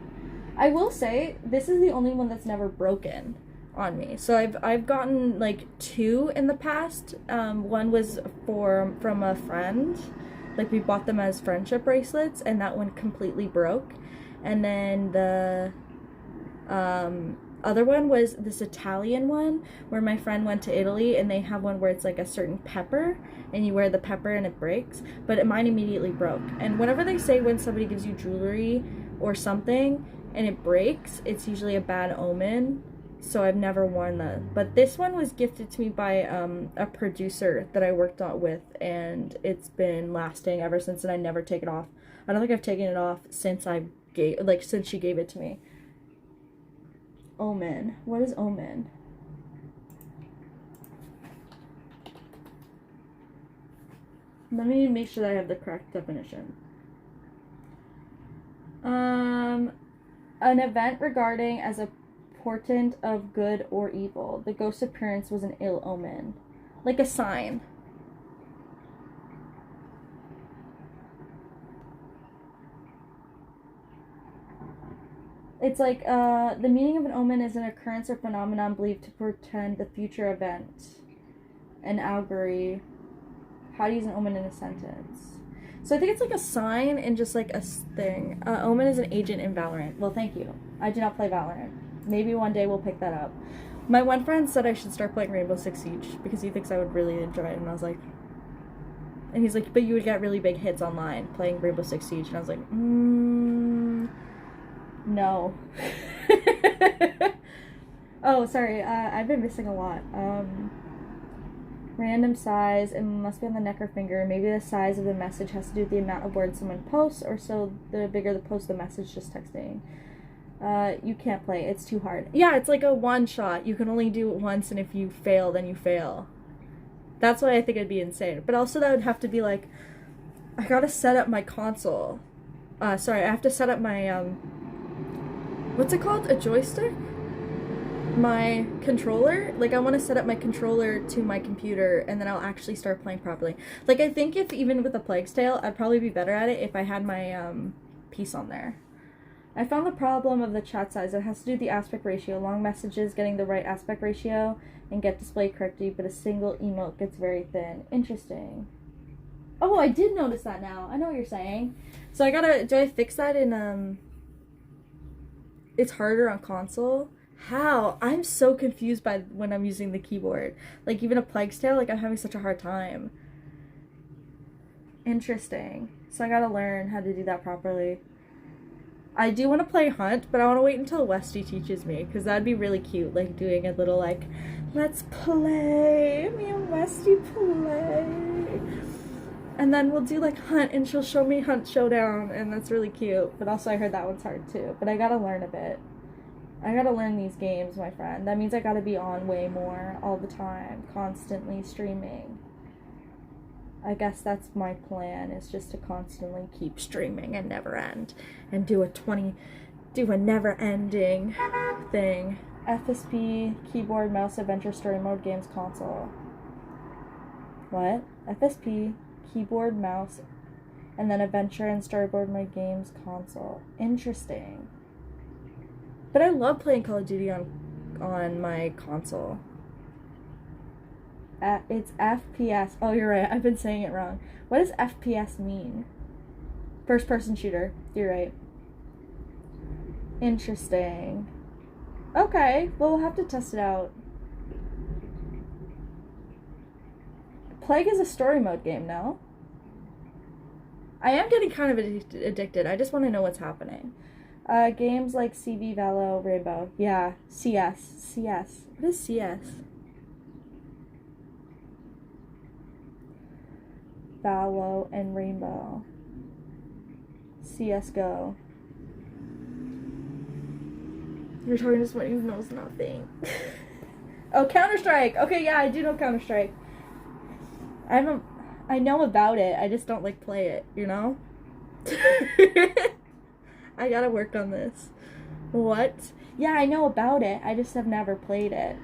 I will say, this is the only one that's never broken. on me. So I've gotten like 2 in the past. One was from a friend. Like we bought them as friendship bracelets, and that one completely broke. And then the other one was this Italian one where my friend went to Italy, and they have one where it's like a certain pepper, and you wear the pepper and it breaks. But mine immediately broke. And whenever they say when somebody gives you jewelry or something and it breaks, it's usually a bad omen. So I've never worn that. But this one was gifted to me by a producer that I worked on with, and it's been lasting ever since, and I never take it off. I don't think I've taken it off since since she gave it to me. Omen. What is omen? Let me make sure that I have the correct definition. An event regarding as a portent of good or evil. The ghost appearance was an ill omen. Like a sign. It's like, the meaning of an omen is an occurrence or phenomenon believed to portend the future event. An augury. How to use an omen in a sentence. So I think it's like a sign and just like a thing. Omen is an agent in Valorant. Well, thank you. I do not play Valorant. Maybe one day we'll pick that up. My one friend said I should start playing Rainbow Six Siege because he thinks I would really enjoy it, and I was like... And he's like, but you would get really big hits online playing Rainbow Six Siege, and I was like, no. Oh, sorry, I've been missing a lot. Random size, it must be on the neck or finger. Maybe the size of the message has to do with the amount of words someone posts, or so the bigger the post, the message, just texting. You can't play, it's too hard. Yeah, it's like a one shot. You can only do it once, and if you fail, then you fail. That's why I think it'd be insane. But also that would have to be like, I gotta set up my console. Sorry, I have to set up my, what's it called? A joystick? My controller. Like, I want to set up my controller to my computer, and then I'll actually start playing properly. Like, I think if even with a Plague's Tale, I'd probably be better at it if I had my piece on there. I found the problem of the chat size. It has to do with the aspect ratio. Long messages getting the right aspect ratio and get displayed correctly, but a single emote gets very thin. Interesting. Oh, I did notice that now. I know what you're saying. So do I fix that in, it's harder on console? How? I'm so confused by when I'm using the keyboard. Like, even a Plague's Tale, like, I'm having such a hard time. Interesting. So I gotta learn how to do that properly. I do want to play Hunt, but I want to wait until Westy teaches me, because that'd be really cute, like, doing a little, like, let's play, me and Westy play. And then we'll do, like, Hunt, and she'll show me Hunt Showdown, and that's really cute. But also I heard that one's hard, too. But I gotta learn a bit. I gotta learn these games, my friend. That means I gotta be on way more, all the time, constantly streaming. I guess that's my plan, is just to constantly keep streaming and never end. And do a never-ending thing. FSP, keyboard, mouse, adventure, story mode, games, console. What? FSP, keyboard, mouse, and then adventure and storyboard mode, games, console. Interesting. But I love playing Call of Duty on my console. It's FPS. Oh, you're right. I've been saying it wrong. What does FPS mean? First person shooter. You're right. Interesting. Okay, well, we'll have to test it out. Plague is a story mode game, no? I am getting kind of addicted. I just want to know what's happening. Games like CV, Valo, Rainbow. Yeah, CS. What is CS? Valo and Rainbow. CSGO. You're talking to someone who knows nothing. Oh, Counter-Strike! Okay, yeah, I do know Counter-Strike. I know about it, I just don't, like, play it, you know? I gotta work on this. What? Yeah, I know about it, I just have never played it.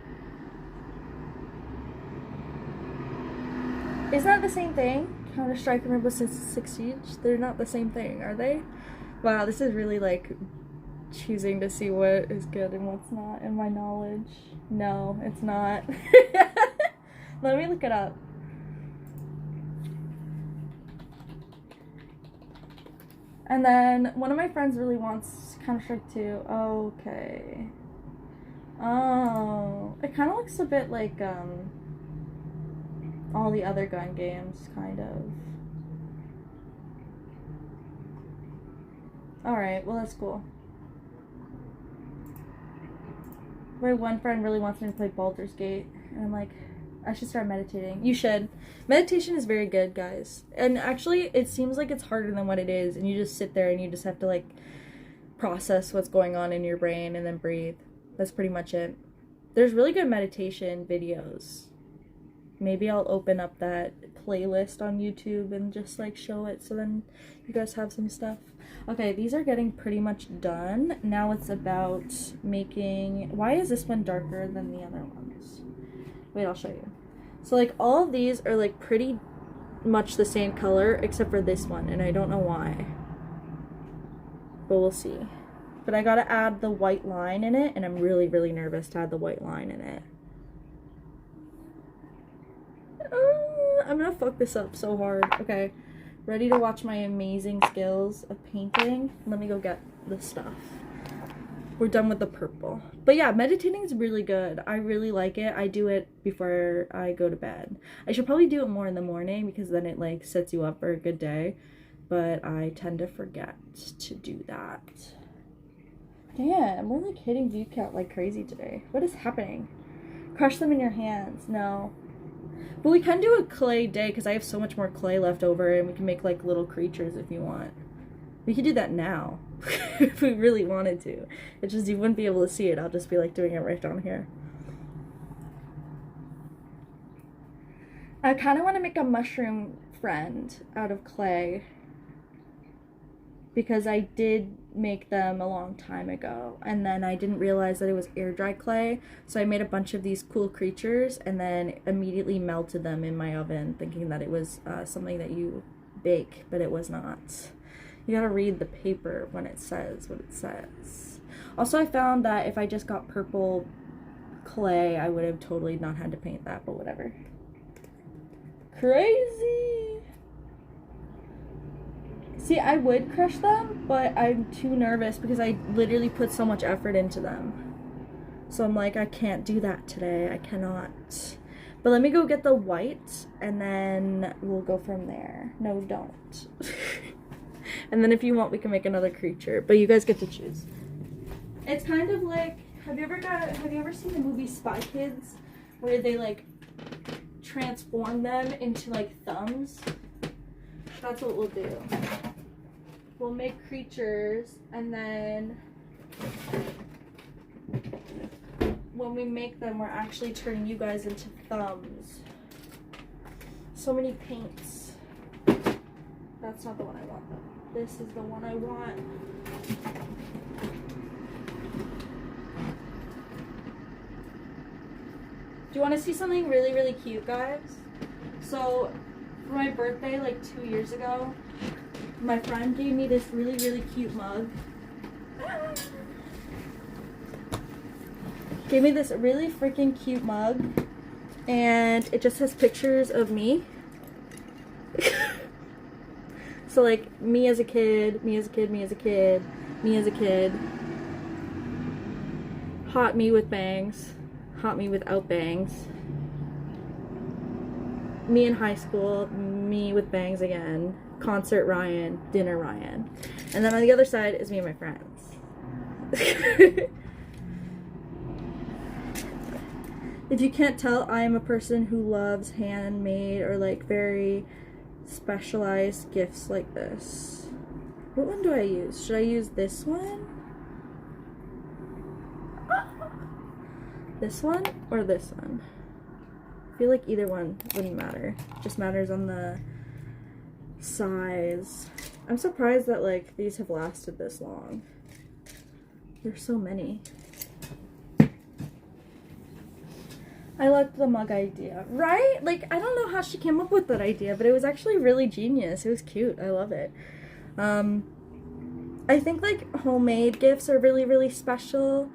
Isn't that the same thing? Counter-Strike and Rainbow Six Siege? They're not the same thing, are they? Wow, this is really, like, choosing to see what is good and what's not in my knowledge. No, it's not. Let me look it up. And then one of my friends really wants Counter-Strike 2. Okay. Oh. It kind of looks a bit like, all the other gun games, kind of. Alright, well that's cool. My one friend really wants me to play Baldur's Gate, and I'm like, I should start meditating. You should. Meditation is very good, guys. And actually, it seems like it's harder than what it is, and you just sit there and you just have to, like, process what's going on in your brain and then breathe. That's pretty much it. There's really good meditation videos. Maybe I'll open up that playlist on YouTube and just, like, show it so then you guys have some stuff. Okay, these are getting pretty much done. Now it's about making... Why is this one darker than the other ones? Wait, I'll show you. So, like, all of these are, like, pretty much the same color, except for this one, and I don't know why. But we'll see. But I gotta add the white line in it, and I'm really, really nervous to add the white line in it. I'm gonna fuck this up so hard. Okay, ready to watch my amazing skills of painting? Let me go get the stuff. We're done with the purple. But yeah, meditating is really good. I really like it. I do it before I go to bed. I should probably do it more in the morning because then it like sets you up for a good day. But I tend to forget to do that. Damn, we're like hitting view count like crazy today. What is happening? Crush them in your hands. No. But we can do a clay day because I have so much more clay left over and we can make like little creatures if you want. We could do that now if we really wanted to. It's just you wouldn't be able to see it. I'll just be like doing it right down here. I kind of want to make a mushroom friend out of clay because I did make them a long time ago and then I didn't realize that it was air dry clay, so I made a bunch of these cool creatures and then immediately melted them in my oven thinking that it was something that you bake, but it was not. You gotta read the paper when it says what it says. Also, I found that if I just got purple clay, I would have totally not had to paint that, but whatever. Crazy! See, I would crush them, but I'm too nervous because I literally put so much effort into them. So I'm like, I can't do that today. I cannot. But let me go get the white, and then we'll go from there. No, don't. And then if you want, we can make another creature. But you guys get to choose. It's kind of like, have you ever seen the movie Spy Kids? Where they, like, transform them into, like, thumbs? That's what we'll do. We'll make creatures, and then when we make them, we're actually turning you guys into thumbs. So many paints. That's not the one I want, though. This is the one I want. Do you want to see something really, really cute, guys? So, for my birthday, like 2 years ago, my friend gave me this really, really cute mug. Gave me this really freaking cute mug, and it just has pictures of me. So like me as a kid, me as a kid, me as a kid, me as a kid. Hot me with bangs, hot me without bangs. Me in high school, me with bangs again. Concert Ryan, dinner Ryan. And then on the other side is me and my friends. If you can't tell, I am a person who loves handmade or like very specialized gifts like this. What one do I use? Should I use this one? This one or this one? I feel like either one wouldn't matter. It just matters on the size. I'm surprised that like these have lasted this long. There's so many. I liked the mug idea, right? Like, I don't know how she came up with that idea, but it was actually really genius. It was cute. I love it. I think like homemade gifts are really, really special.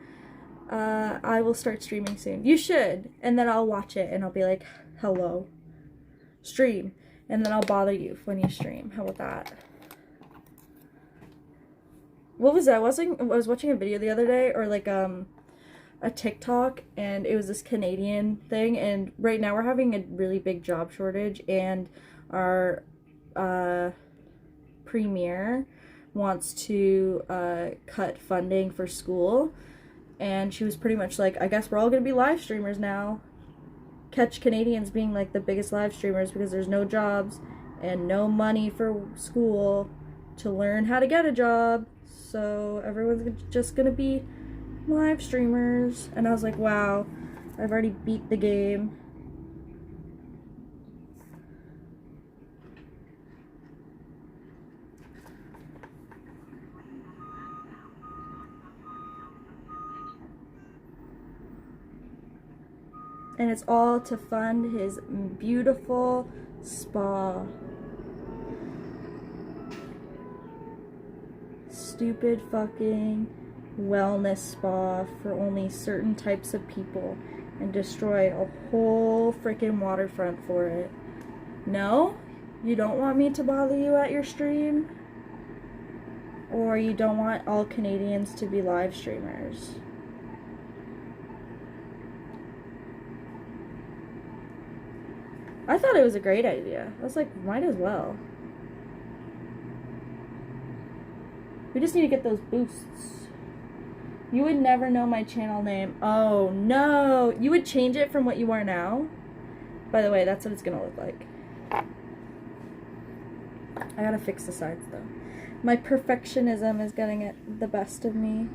I will start streaming soon. You should. And then I'll watch it and I'll be like, hello. Stream. And then I'll bother you when you stream. How about that? What was that? I was watching a video the other day, or like a TikTok, and it was this Canadian thing, and right now we're having a really big job shortage, and our premier wants to cut funding for school, and she was pretty much like, I guess we're all gonna be live streamers now. Catch Canadians being like the biggest live streamers because there's no jobs and no money for school to learn how to get a job, so everyone's just gonna be live streamers. And I was like, wow, I've already beat the game. And it's all to fund his beautiful spa. Stupid fucking wellness spa for only certain types of people, and destroy a whole freaking waterfront for it. No? You don't want me to bother you at your stream? Or you don't want all Canadians to be live streamers? I thought it was a great idea. I was like, might as well. We just need to get those boosts. You would never know my channel name. Oh, no. You would change it from what you are now? By the way, that's what it's going to look like. I gotta fix the sides, though. My perfectionism is getting it the best of me.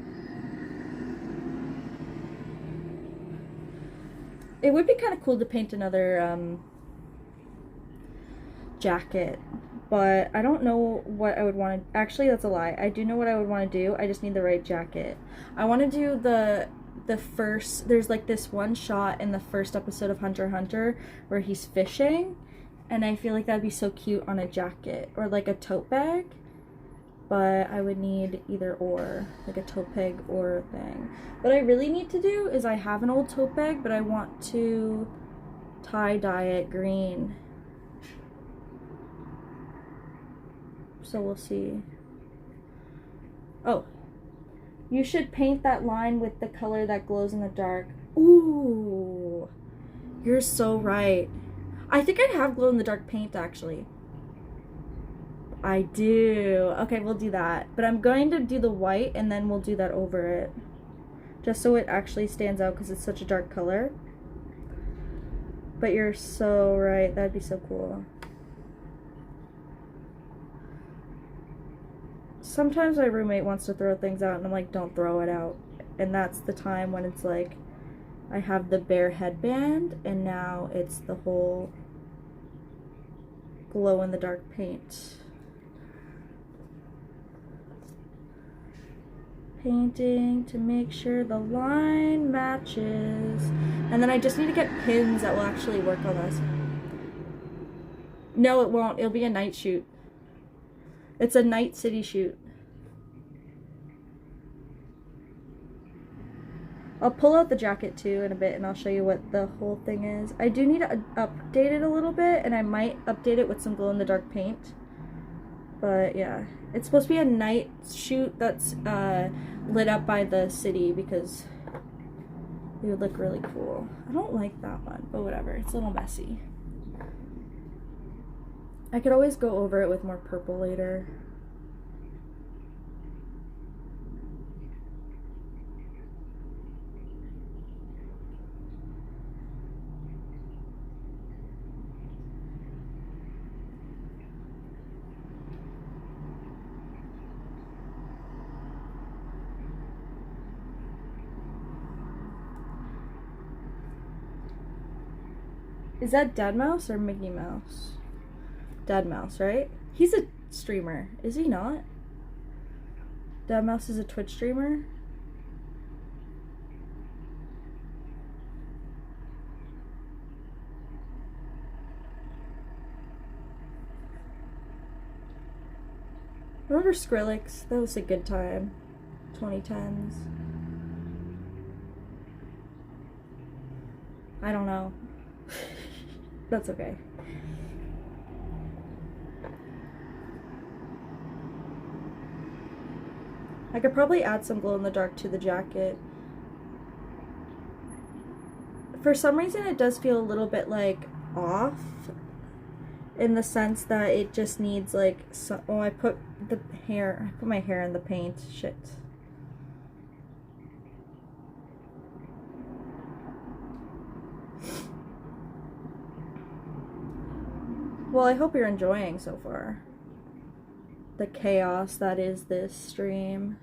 It would be kind of cool to paint another jacket, but I don't know what I would want to... Actually, that's a lie. I do know what I would want to do. I just need the right jacket. I want to do the first... There's like this one shot in the first episode of Hunter x Hunter where he's fishing, and I feel like that'd be so cute on a jacket or like a tote bag. But I would need either or, like a tote bag or thing. What I really need to do is I have an old tote bag, but I want to tie-dye it green. So we'll see. Oh, you should paint that line with the color that glows in the dark. Ooh, you're so right. I think I have glow in the dark paint actually. I do. Okay, we'll do that. But I'm going to do the white and then we'll do that over it. Just so it actually stands out because it's such a dark color. But you're so right. That'd be so cool. Sometimes my roommate wants to throw things out and I'm like, don't throw it out. And that's the time when it's like, I have the bare headband and now it's the whole glow in the dark paint. Painting to make sure the line matches. And then I just need to get pins that will actually work on this. No, it won't. It'll be a night shoot. It's a night city shoot. I'll pull out the jacket too in a bit and I'll show you what the whole thing is. I do need to update it a little bit, and I might update it with some glow in the dark paint. But yeah, it's supposed to be a night shoot that's lit up by the city because it would look really cool. I don't like that one, but whatever. It's a little messy. I could always go over it with more purple later. Is that Dead Mouse or Mickey Mouse? Dead Mouse, right? He's a streamer, is he not? Dead Mouse is a Twitch streamer? Remember Skrillex? That was a good time. 2010s. I don't know. That's okay. I could probably add some glow in the dark to the jacket. For some reason it does feel a little bit like off, in the sense that it just needs like some, oh, I put my hair in the paint. Shit. Well, I hope you're enjoying so far the chaos that is this stream.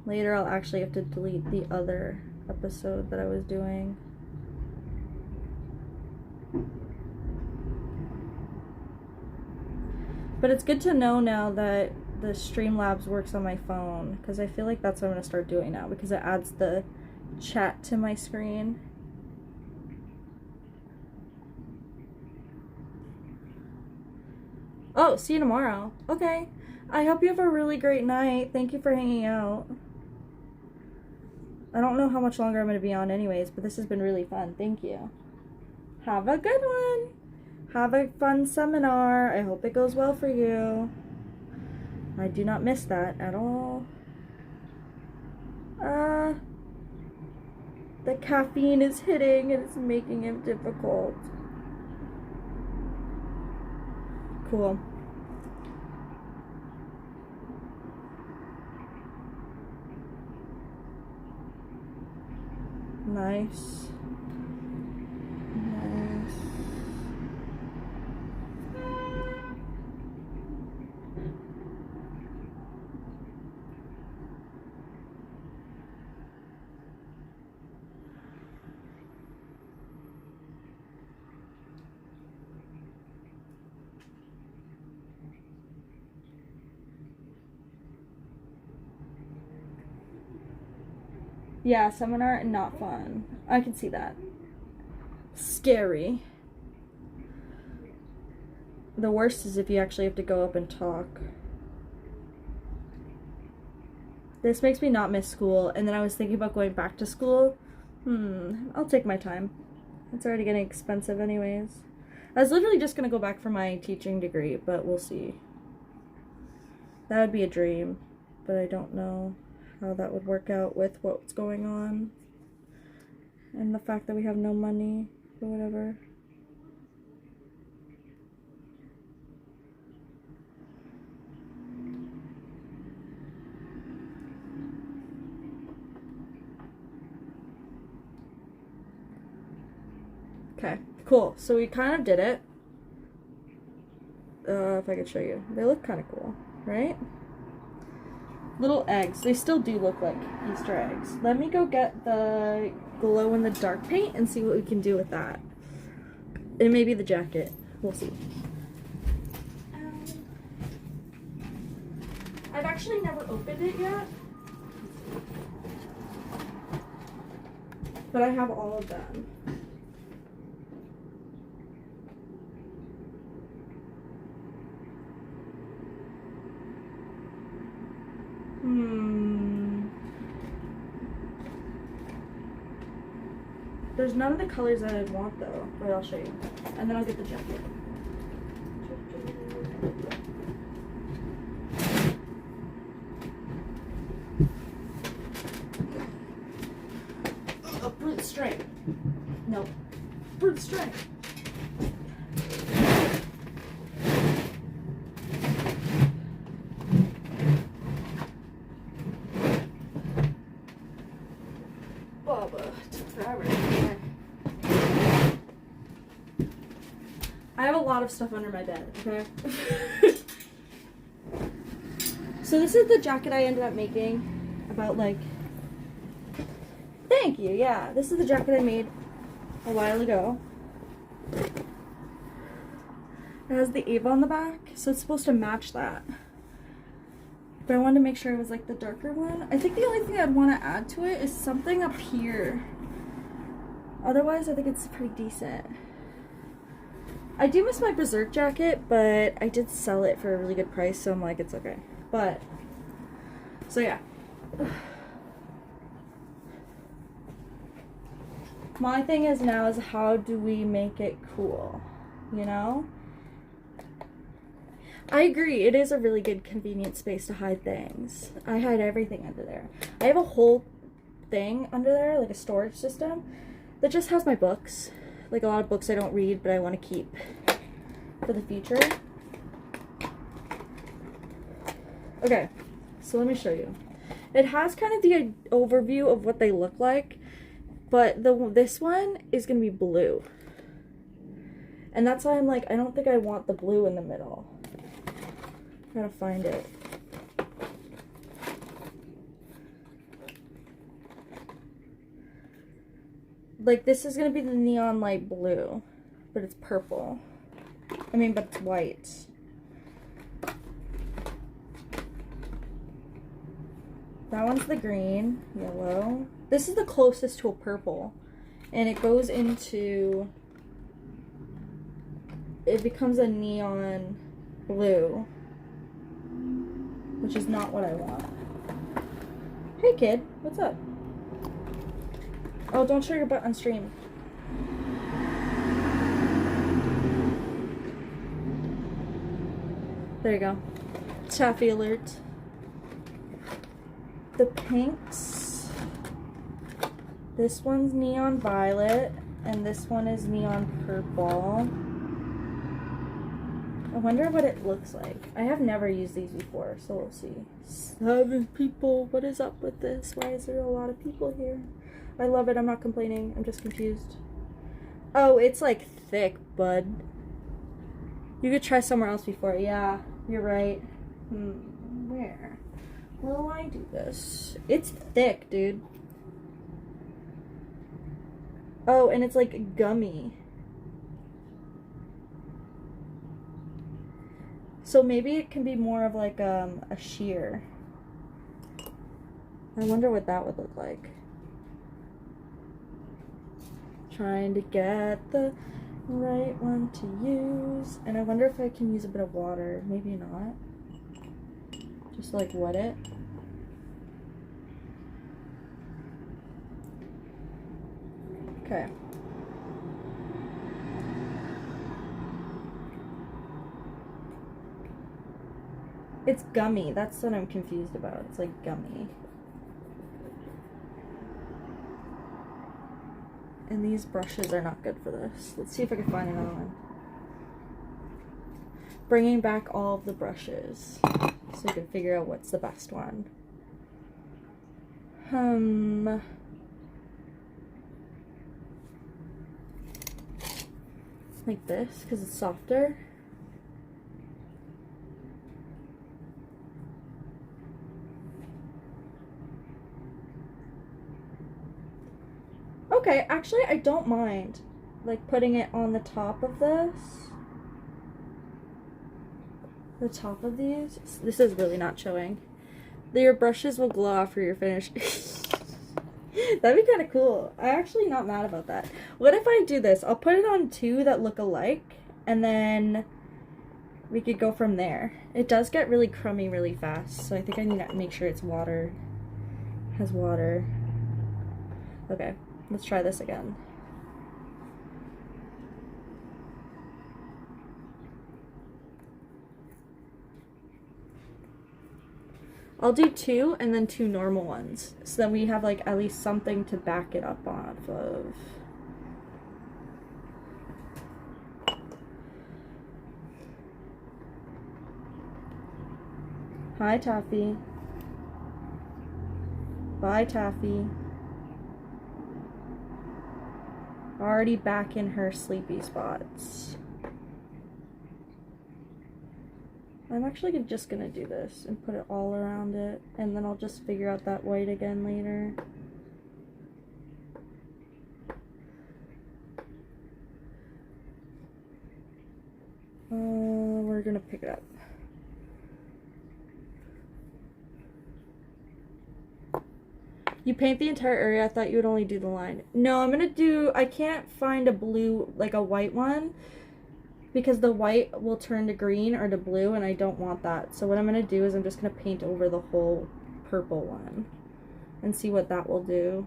Later I'll actually have to delete the other episode that I was doing. But it's good to know now that the Streamlabs works on my phone, because I feel like that's what I'm going to start doing now, because it adds the chat to my screen. Oh, see you tomorrow. Okay. I hope you have a really great night. Thank you for hanging out. I don't know how much longer I'm going to be on anyways, but this has been really fun. Thank you. Have a good one. Have a fun seminar. I hope it goes well for you. I do not miss that at all. The caffeine is hitting and it's making it difficult. Cool. Nice. Nice. Yeah, seminar, not fun. I can see that. Scary. The worst is if you actually have to go up and talk. This makes me not miss school, and then I was thinking about going back to school. I'll take my time. It's already getting expensive anyways. I was literally just gonna go back for my teaching degree, but we'll see. That would be a dream, but I don't know how that would work out with what's going on and the fact that we have no money or whatever. Okay, cool. So we kind of did it. If I could show you. They look kind of cool, right? Little eggs. They still do look like Easter eggs. Let me go get the glow-in-the-dark paint and see what we can do with that. And maybe the jacket. We'll see. I've actually never opened it yet. But I have all of them. There's none of the colors that I'd want though, but I'll show you. And then I'll get the jacket. Oh, brute strength. No. Brute strength. I have a lot of stuff under my bed, okay? So this is the jacket I ended up making about like... Thank you, yeah. This is the jacket I made a while ago. It has the Eva on the back, so it's supposed to match that. But I wanted to make sure it was like the darker one. I think the only thing I'd want to add to it is something up here. Otherwise, I think it's pretty decent. I do miss my Berserk jacket, but I did sell it for a really good price, so I'm like, it's okay. But, so yeah. My thing is now is how do we make it cool, you know? I agree, it is a really good convenient space to hide things. I hide everything under there. I have a whole thing under there, like a storage system, that just has my books. Like a lot of books I don't read, but I want to keep for the future. Okay, so let me show you. It has kind of the overview of what they look like, but this one is going to be blue. And that's why I'm like, I don't think I want the blue in the middle. I'm trying to find it. Like, this is going to be the neon light blue, but it's purple. I mean, but it's white. That one's the green, yellow. This is the closest to a purple. And it goes into... It becomes a neon blue. Which is not what I want. Hey kid, what's up? Oh, don't show your butt on stream. There you go. Taffy alert. The pinks. This one's neon violet, and this one is neon purple. I wonder what it looks like. I have never used these before, so we'll see. 7 people. What is up with this? Why is there a lot of people here? I love it. I'm not complaining. I'm just confused. Oh, it's like thick, bud. You could try somewhere else before. Yeah, you're right. Where will I do this? It's thick, dude. Oh, and it's like gummy. So maybe it can be more of like a sheer. I wonder what that would look like. Trying to get the right one to use. And I wonder if I can use a bit of water. Maybe not. Just like wet it. Okay. It's gummy. That's what I'm confused about. It's like gummy. And these brushes are not good for this. Let's see if I can find another one. Bringing back all of the brushes so you can figure out what's the best one. Like this, because it's softer. Okay, actually I don't mind like putting it on the top of this. The top of these. This is really not showing. Your brushes will glow after you're finished. That'd be kind of cool. I'm actually not mad about that. What if I do this? I'll put it on 2 that look alike, and then we could go from there. It does get really crummy really fast, so I think I need to make sure it's water. Has water. Okay, let's try this again. I'll do 2 and then 2 normal ones, so then we have like at least something to back it up off of. Hi, Taffy. Bye, Taffy. Already back in her sleepy spots. I'm actually just gonna do this and put it all around it, and then I'll just figure out that white again later. We're gonna pick it up. You paint the entire area? I thought you would only do the line. No, I'm gonna do, I can't find a blue, like a white one, because the white will turn to green or to blue, and I don't want that. So what I'm going to do is I'm just going to paint over the whole purple one and see what that will do.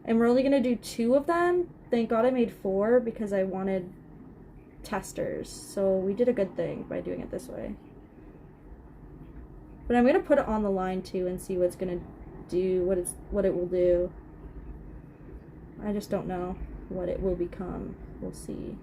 And we're only going to do 2 of them. Thank God I made 4 because I wanted testers. So we did a good thing by doing it this way. But I'm going to put it on the line too and see what's going to do, what it will do. I just don't know what it will become. We'll see.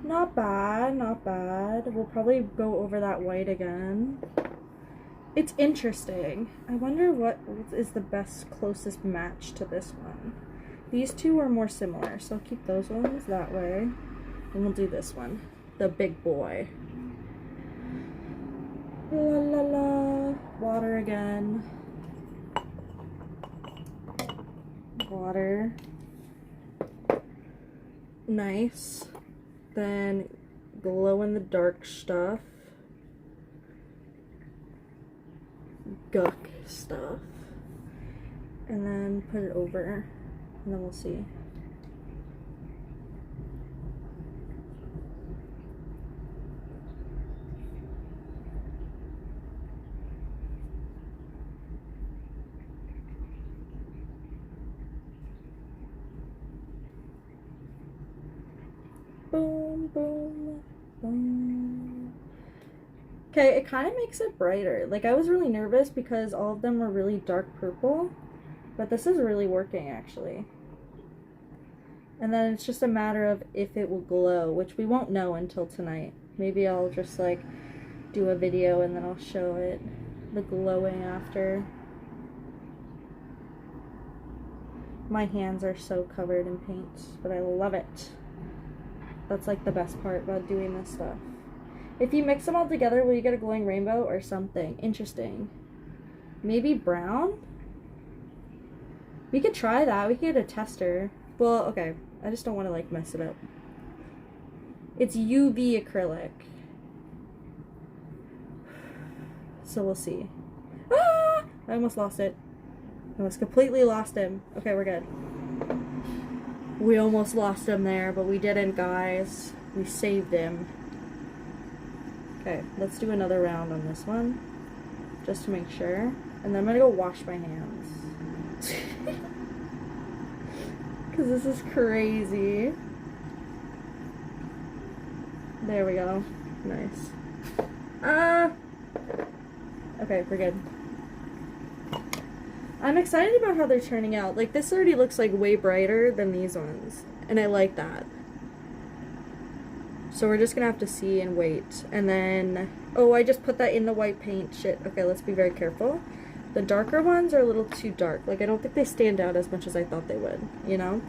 Not bad, not bad. We'll probably go over that white again. It's interesting. I wonder what is the best, closest match to this one. These 2 are more similar, so I'll keep those ones that way. And we'll do this one, the big boy. La la la. Water again. Water. Nice. Then glow in the dark stuff. Guck stuff. And then put it over. And then we'll see. Boom, boom, boom. Okay, it kind of makes it brighter. Like, I was really nervous because all of them were really dark purple, but this is really working, actually. And then it's just a matter of if it will glow, which we won't know until tonight. Maybe I'll just, like, do a video and then I'll show it, the glowing after. My hands are so covered in paint, but I love it. That's like the best part about doing this stuff. If you mix them all together, will you get a glowing rainbow or something? Interesting. Maybe brown? We could try that. We could get a tester. Well, okay. I just don't want to like mess it up. It's UV acrylic. So we'll see. Ah! I almost lost it. I almost completely lost him. Okay, we're good. We almost lost him there, but we didn't, guys. We saved him. Okay, let's do another round on this one, just to make sure. And then I'm gonna go wash my hands. Because this is crazy. There we go. Nice. Okay, we're good. I'm excited about how they're turning out. Like, this already looks like way brighter than these ones, and I like that. So we're just gonna have to see and wait. And then, oh, I just put that in the white paint. Shit. Okay, let's be very careful. The darker ones are a little too dark. Like, I don't think they stand out as much as I thought they would, you know?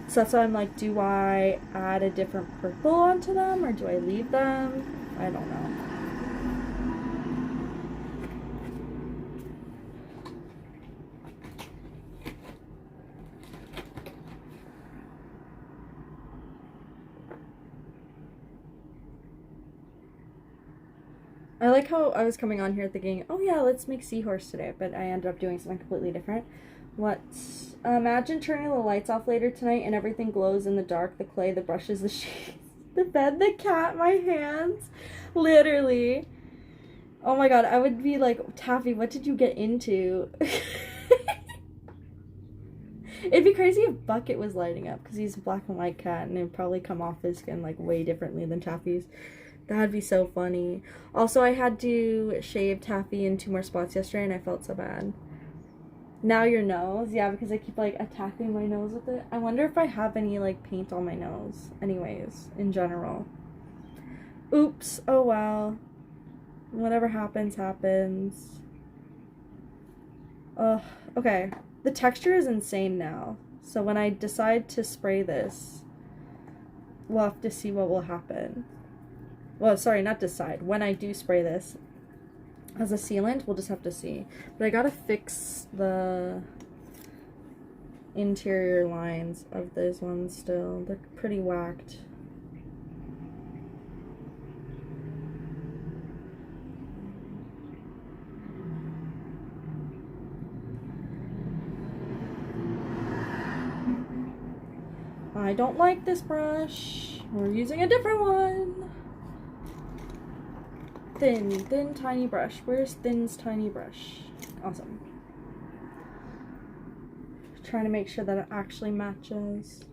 So that's why I'm like, do I add a different purple onto them, or do I leave them? I don't know. I like how I was coming on here thinking, oh yeah, let's make Seahorse today, but I ended up doing something completely different. Imagine turning the lights off later tonight and everything glows in the dark, the clay, the brushes, the sheets, the bed, the cat, my hands. Literally. Oh my god, I would be like, Taffy, what did you get into? It'd be crazy if Bucket was lighting up, because he's a black and white cat, and it'd probably come off his skin like way differently than Taffy's. That'd be so funny. Also, I had to shave Taffy in 2 more spots yesterday, and I felt so bad. Now your nose. Yeah, because I keep, like, attacking my nose with it. I wonder if I have any, like, paint on my nose. Anyways, in general. Oops. Oh, well. Whatever happens, happens. Ugh. Okay. The texture is insane now. So when I decide to spray this, we'll have to see what will happen. Well, sorry, not decide. When I do spray this as a sealant, we'll just have to see. But I gotta fix the interior lines of those ones still. They're pretty whacked. I don't like this brush. We're using a different one. Thin, tiny brush. Where's Thin's tiny brush? Awesome. Trying to make sure that it actually matches.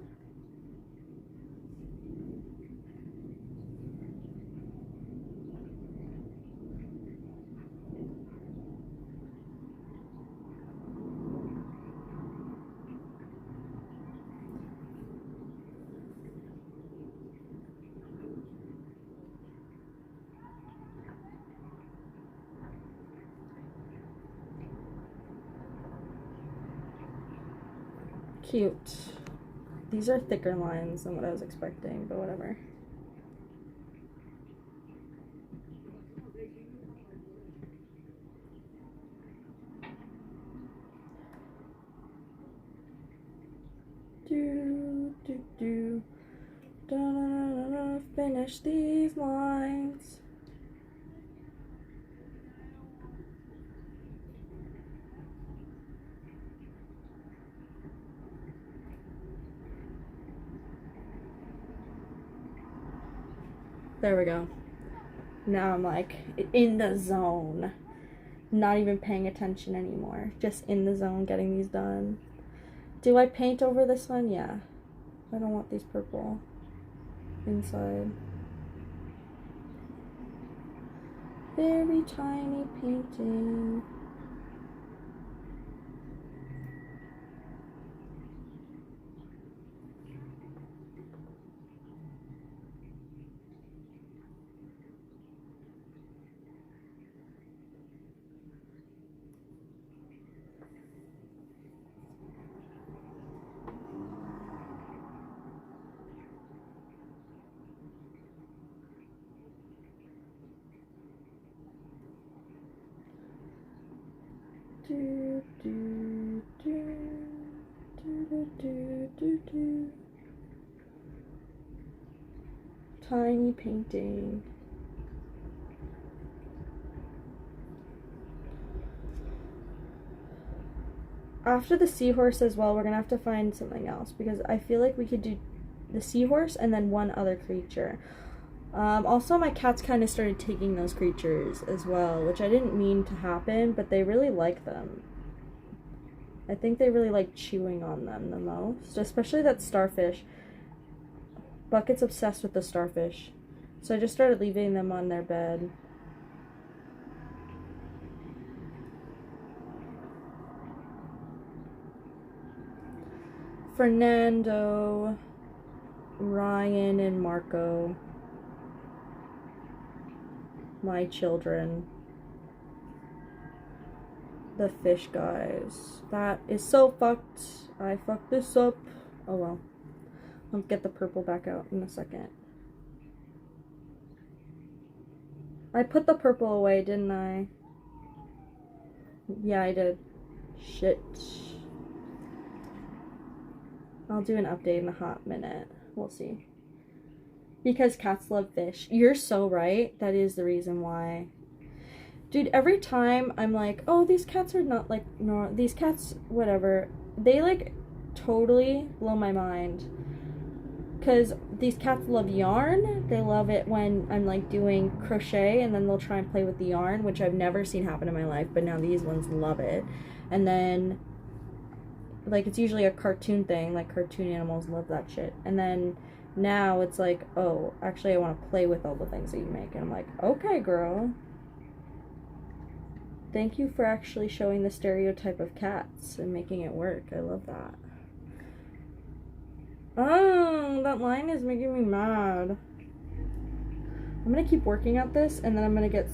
Cute. These are thicker lines than what I was expecting, but whatever. Finish these lines. There we go. Now I'm like in the zone. Not even paying attention anymore. Just in the zone getting these done. Do I paint over this one? Yeah. I don't want these purple inside. Very tiny painting. Tiny painting. After the seahorse as well, we're gonna have to find something else because I feel like we could do the seahorse and then one other creature. Also, my cats kind of started taking those creatures as well, which I didn't mean to happen, but they really like them. I think they really like chewing on them the most, especially that starfish. Bucket's obsessed with the starfish, so I just started leaving them on their bed. Fernando, Ryan, and Marco. My children. The fish guys. That is so fucked. I fucked this up. Oh well. I'll get the purple back out in a second. I put the purple away, didn't I? Yeah, I did. Shit. I'll do an update in a hot minute. We'll see. Because cats love fish. You're so right. That is the reason why. Dude, every time I'm like, oh, these cats are not like, no, these cats, whatever. They like totally blow my mind. Because these cats love yarn. They love it when I'm like doing crochet and then they'll try and play with the yarn, which I've never seen happen in my life, but now these ones love it. And then like it's usually a cartoon thing, like cartoon animals love that shit. And then now it's like, oh, actually I want to play with all the things that you make. And I'm like, okay, girl. Thank you for actually showing the stereotype of cats and making it work. I love that. Oh, that line is making me mad. I'm gonna keep working at this and then I'm gonna get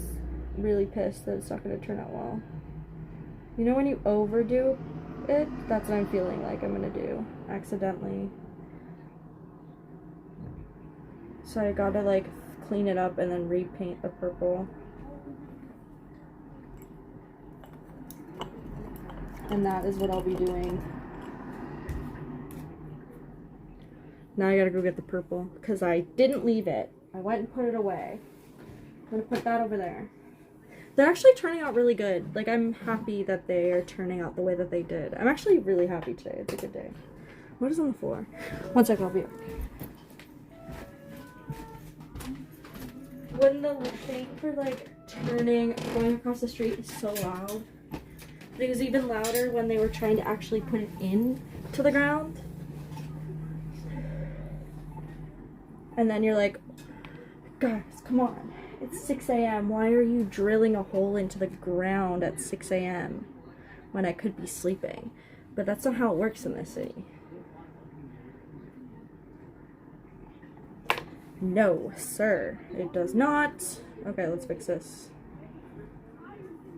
really pissed that it's not gonna turn out well. You know when you overdo it? That's what I'm feeling like I'm gonna do accidentally. So I gotta like clean it up and then repaint the purple. And that is what I'll be doing. Now I gotta go get the purple because I didn't leave it. I went and put it away. I'm gonna put that over there. They're actually turning out really good. Like, I'm happy that they are turning out the way that they did. I'm actually really happy today. It's a good day. What is on the floor? One second, I'll be up. When the thing for, like, going across the street is so loud. It was even louder when they were trying to actually put it in to the ground. And then you're like, guys, come on. It's 6 a.m. Why are you drilling a hole into the ground at 6 a.m. when I could be sleeping? But that's not how it works in this city. No, sir. It does not. Okay, let's fix this.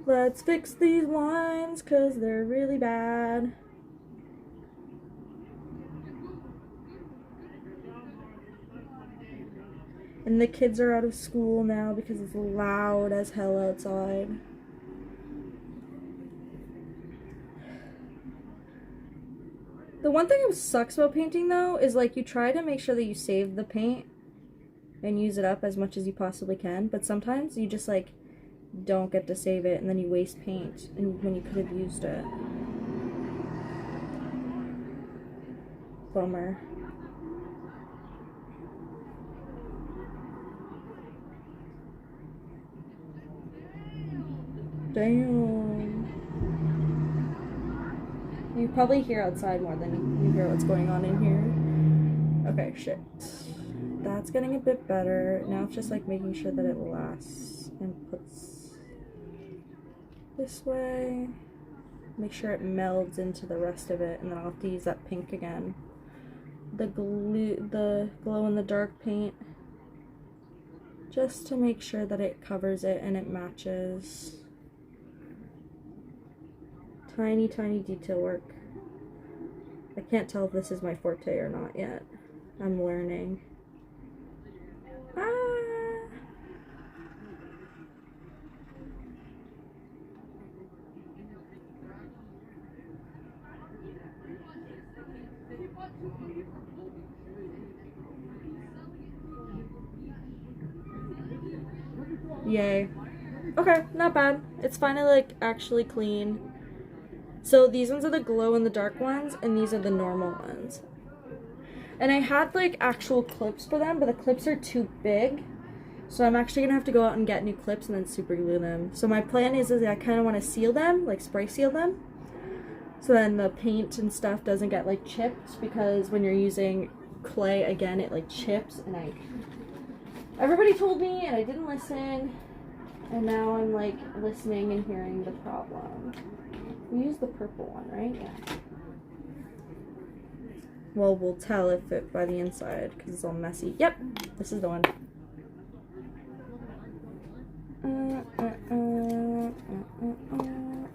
Let's fix these lines because they're really bad. And the kids are out of school now because it's loud as hell outside. The one thing that sucks about painting though is like you try to make sure that you save the paint and use it up as much as you possibly can, but sometimes you just like don't get to save it and then you waste paint and when you could have used it. Bummer. Damn. You probably hear outside more than you hear what's going on in here. Okay, shit. That's getting a bit better. Now it's just like making sure that it lasts and puts this way. Make sure it melds into the rest of it, and then I'll have to use that pink again. The glow in the dark paint. Just to make sure that it covers it and it matches. Tiny, tiny detail work. I can't tell if this is my forte or not yet. I'm learning. Ah. Yay. Okay, not bad. It's finally like actually clean. So these ones are the glow in the dark ones, and these are the normal ones. And I had like actual clips for them, but the clips are too big. So I'm actually gonna have to go out and get new clips and then super glue them. So my plan is I kind of want to seal them, like spray seal them. So then the paint and stuff doesn't get like chipped, because when you're using clay, again, it like chips, and everybody told me and I didn't listen. And now I'm like listening and hearing the problem. We use the purple one, right? Yeah. Well, we'll tell if it by the inside because it's all messy. Yep, this is the one.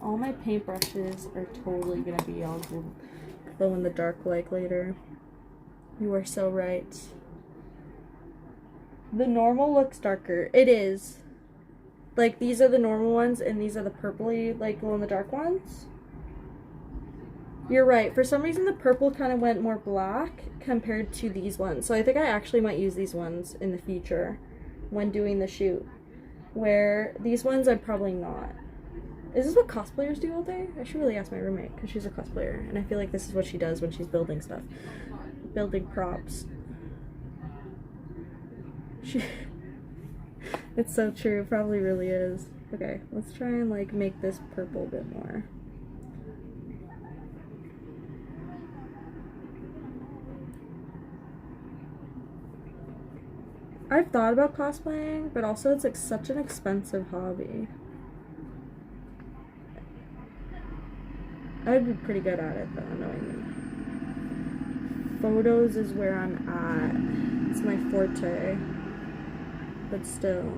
All my paintbrushes are totally gonna be all glow in the dark like later. You are so right. The normal looks darker. It is. Like, these are the normal ones, and these are the purpley, like, glow-in-the-dark ones. You're right. For some reason, the purple kind of went more black compared to these ones. So I think I actually might use these ones in the future when doing the shoot. Where these ones, I'm probably not. Is this what cosplayers do all day? I should really ask my roommate, because she's a cosplayer. And I feel like this is what she does when she's building stuff. Building props. It's so true, it probably really is. Okay, let's try and like make this purple a bit more. I've thought about cosplaying, but also it's like such an expensive hobby. I would be pretty good at it though, knowing me. Photos is where I'm at. It's my forte. But still.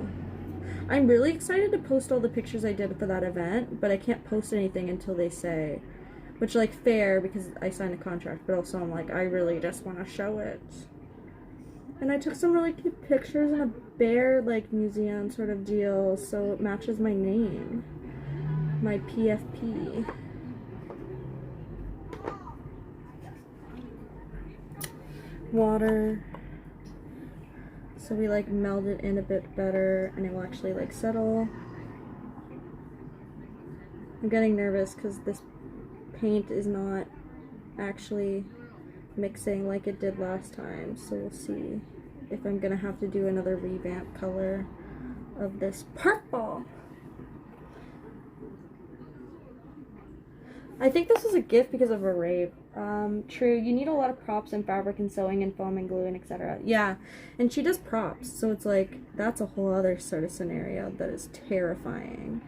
I'm really excited to post all the pictures I did for that event, but I can't post anything until they say. Which, like, fair, because I signed a contract, but also I'm like, I really just want to show it. And I took some really cute pictures in a bear, like, museum sort of deal, so it matches my name. My PFP. water. So we like meld it in a bit better and it will actually like settle. I'm getting nervous because this paint is not actually mixing like it did last time, so we'll see if I'm gonna have to do another revamp color of this purple. I think this is a gift because of a rave. True, you need a lot of props and fabric and sewing and foam and glue and etc. Yeah, and she does props, so it's like, that's a whole other sort of scenario that is terrifying.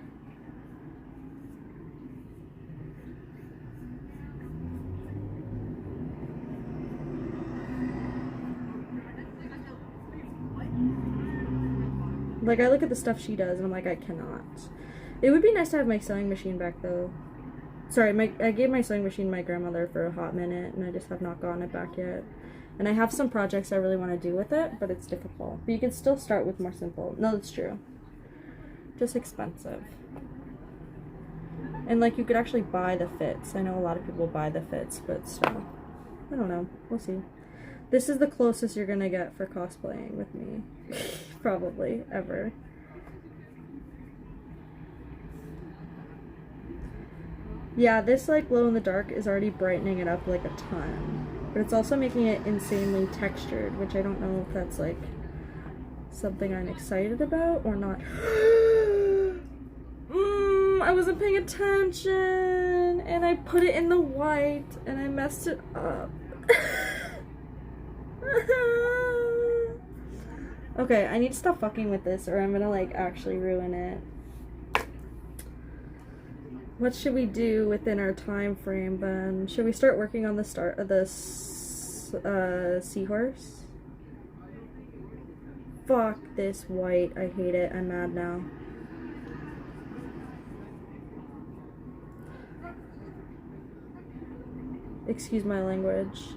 Like, I look at the stuff she does and I'm like, I cannot. It would be nice to have my sewing machine back though. Sorry, I gave my sewing machine to my grandmother for a hot minute and I just have not gotten it back yet. And I have some projects I really want to do with it, but it's difficult. But you can still start with more simple. No, that's true. Just expensive. And like, you could actually buy the fits. I know a lot of people buy the fits, but still. I don't know. We'll see. This is the closest you're gonna get for cosplaying with me. Probably, ever. Yeah, this like glow in the dark is already brightening it up like a ton. But it's also making it insanely textured, which I don't know if that's like something I'm excited about or not. I wasn't paying attention and I put it in the white and I messed it up. Okay, I need to stop fucking with this or I'm gonna like actually ruin it. What should we do within our time frame then? Should we start working on the start of the Seahorse? Fuck this white. I hate it. I'm mad now. Excuse my language.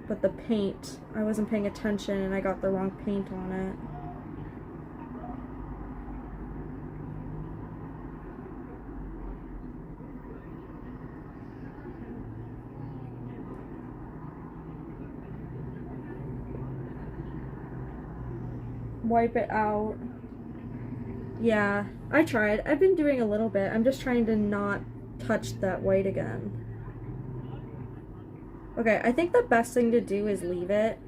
But the paint, I wasn't paying attention and I got the wrong paint on it. Wipe it out. Yeah, I tried. I've been doing a little bit. I'm just trying to not touch that white again. Okay, I think the best thing to do is leave it.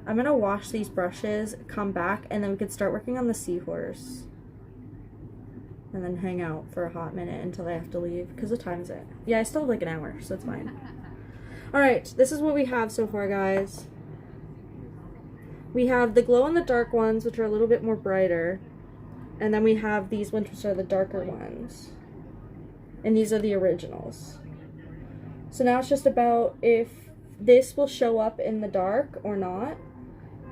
I'm gonna wash these brushes, come back, and then we could start working on the Seahorse. And then hang out for a hot minute until I have to leave. Because what time is it? Yeah, I still have like an hour, so it's fine. Alright, this is what we have so far, guys. We have the glow-in-the-dark ones, which are a little bit more brighter. And then we have these ones, which are the darker ones. And these are the originals. So now it's just about if this will show up in the dark or not.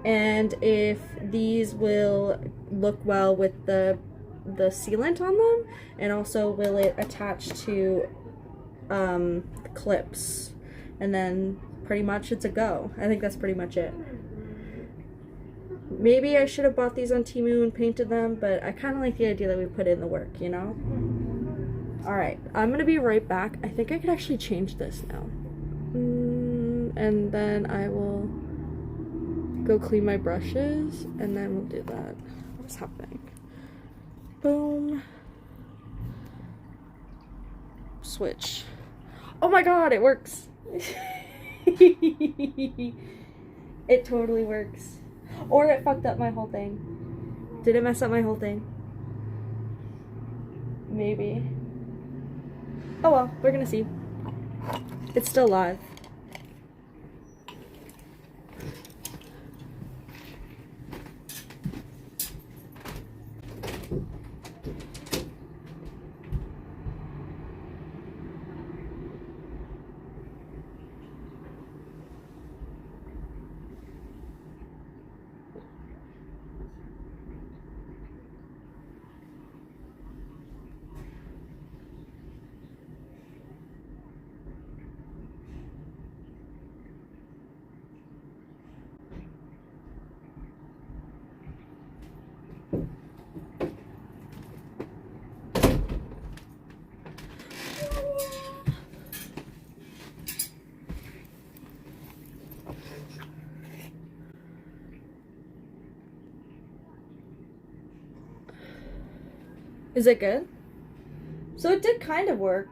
And if these will look well with the sealant on them. And also will it attach to clips. And then pretty much it's a go. I think that's pretty much it. Maybe I should have bought these on Temu and painted them, but I kind of like the idea that we put in the work, you know? Alright, I'm going to be right back. I think I could actually change this now. And then I will go clean my brushes, and then we'll do that. What's happening? Boom. Switch. Oh my god, it works! It totally works. Or it fucked up my whole thing. Did it mess up my whole thing? Maybe. Oh well, we're gonna see. It's still live. Is it good? So it did kind of work.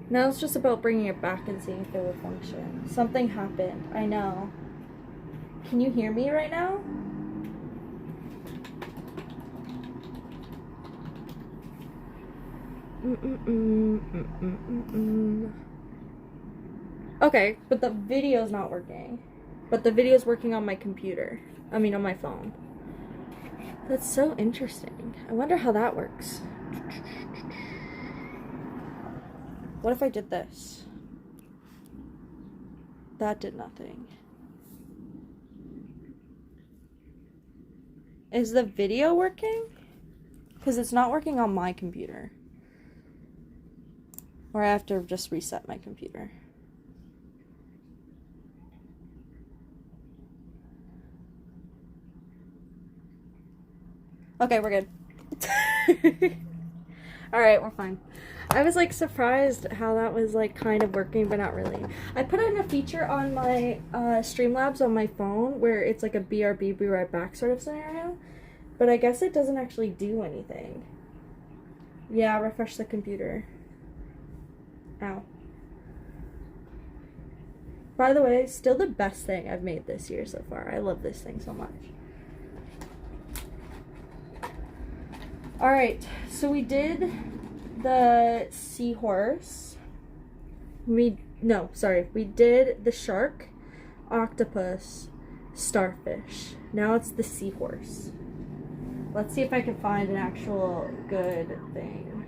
Now it's just about bringing it back and seeing if it will function. Something happened. I know. Can you hear me right now? Okay, but the video's not working. But the video's working on my computer. I mean, on my phone. That's so interesting. I wonder how that works. What if I did this? That did nothing. Is the video working? Because it's not working on my computer. Or I have to just reset my computer. Okay, we're good. Alright, we're fine. I was like surprised how that was like kind of working, but not really. I put in a feature on my Streamlabs on my phone where it's like a BRB, be right back sort of scenario. But I guess it doesn't actually do anything. Yeah, refresh the computer. Ow. By the way, still the best thing I've made this year so far. I love this thing so much. Alright, so we did the Seahorse. We did the shark, octopus, starfish. Now it's the Seahorse. Let's see if I can find an actual good thing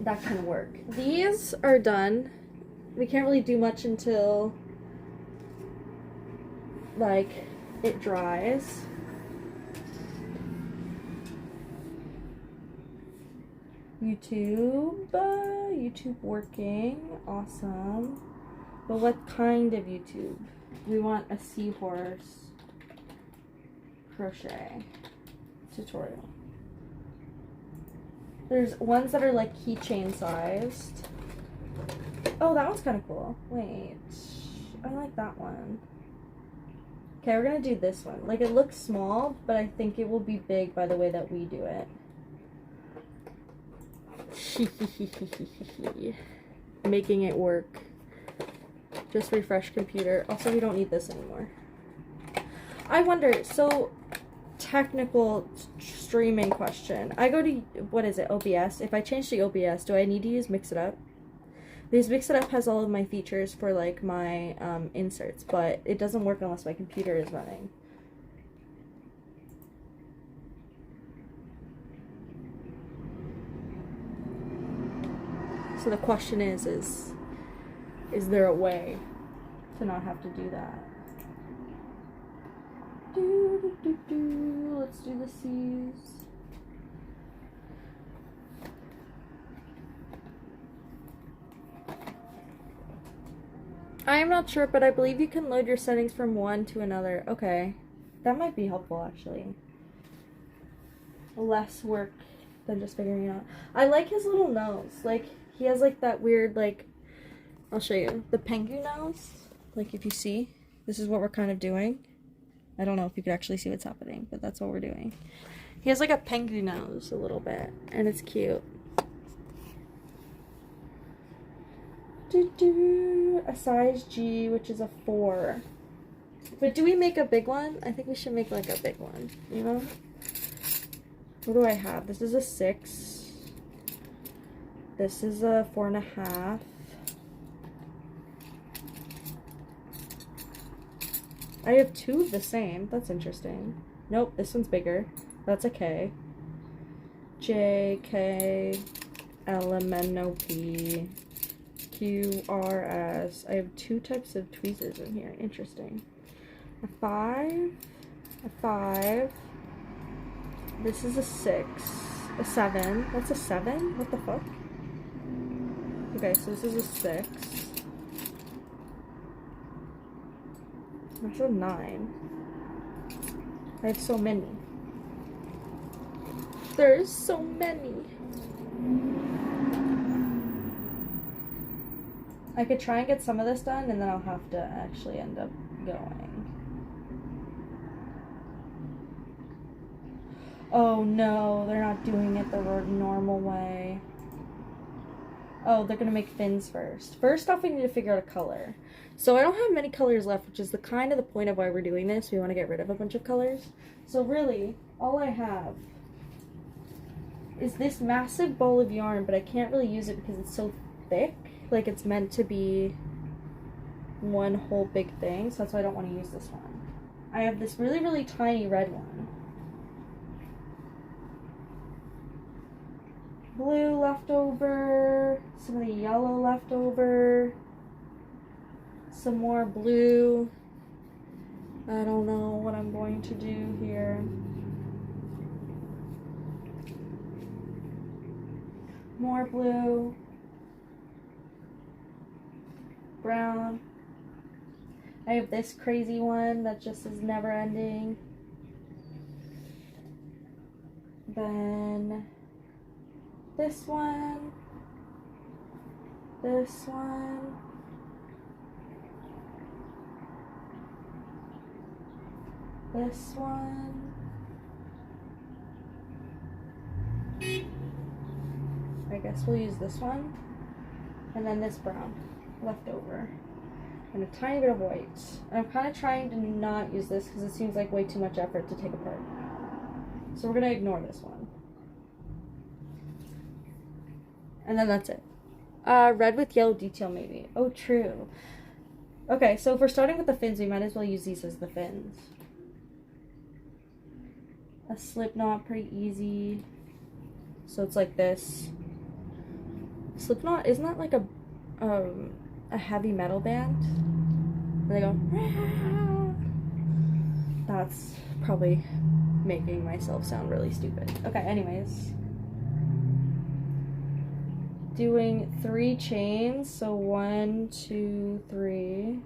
that can work. These are done. We can't really do much until like it dries. YouTube working, awesome. But what kind of YouTube? We want a Seahorse crochet tutorial. There's ones that are like keychain sized. Oh, that one's kind of cool. Wait, I like that one. Okay, we're gonna do this one. Like, it looks small, but I think it will be big by the way that we do it. Making it work. Just refresh computer. Also, we don't need this anymore. I wonder, so technical streaming question. I go to, what is it, OBS? If I change to OBS, do I need to use Mix It Up? Because Mix It Up has all of my features for like my inserts, but it doesn't work unless my computer is running. So the question is there a way to not have to do that? Let's do the C's. I am not sure, but I believe you can load your settings from one to another. Okay. That might be helpful, actually. Less work than just figuring it out. I like his little nose. Like, he has like that weird, like, I'll show you. The penguin nose. Like, if you see, this is what we're kind of doing. I don't know if you could actually see what's happening, but that's what we're doing. He has like a penguin nose a little bit, and it's cute. A size G, which is a 4. But do we make a big one? I think we should make like a big one, you know? What do I have? This is a 6. This is a 4.5. I have 2 of the same. That's interesting. Nope, this one's bigger. That's a K. J, K, L, M, N, O, P, Q, R, S. I have 2 types of tweezers in here. Interesting. A 5. A 5. This is a 6. A 7. That's a 7? What the fuck? Okay, so this is a 6. That's a 9. I have so many. There's so many. I could try and get some of this done, and then I'll have to actually end up going. Oh no, they're not doing it the normal way. Oh, they're gonna make fins first. First off, we need to figure out a color. So I don't have many colors left, which is the kind of the point of why we're doing this. We want to get rid of a bunch of colors. So really, all I have is this massive ball of yarn, but I can't really use it because it's so thick. Like, it's meant to be one whole big thing, so that's why I don't want to use this one. I have this really, really tiny red one. Blue left over, some of the yellow left over, some more blue. I don't know what I'm going to do here. More blue, brown. I have this crazy one that just is never ending. Then this one, this one, this one. I guess we'll use this one, and then this brown left over, and a tiny bit of white. And I'm kind of trying to not use this because it seems like way too much effort to take apart. So we're gonna ignore this one. And then that's it. Red with yellow detail maybe. Oh, true. Okay, so if we're starting with the fins, we might as well use these as the fins. A slip knot, pretty easy. So it's like this. Slip knot, isn't that like a heavy metal band? And they go, "Rah!" That's probably making myself sound really stupid. Okay, anyways. Doing 3 chains, so 1, 2, 3.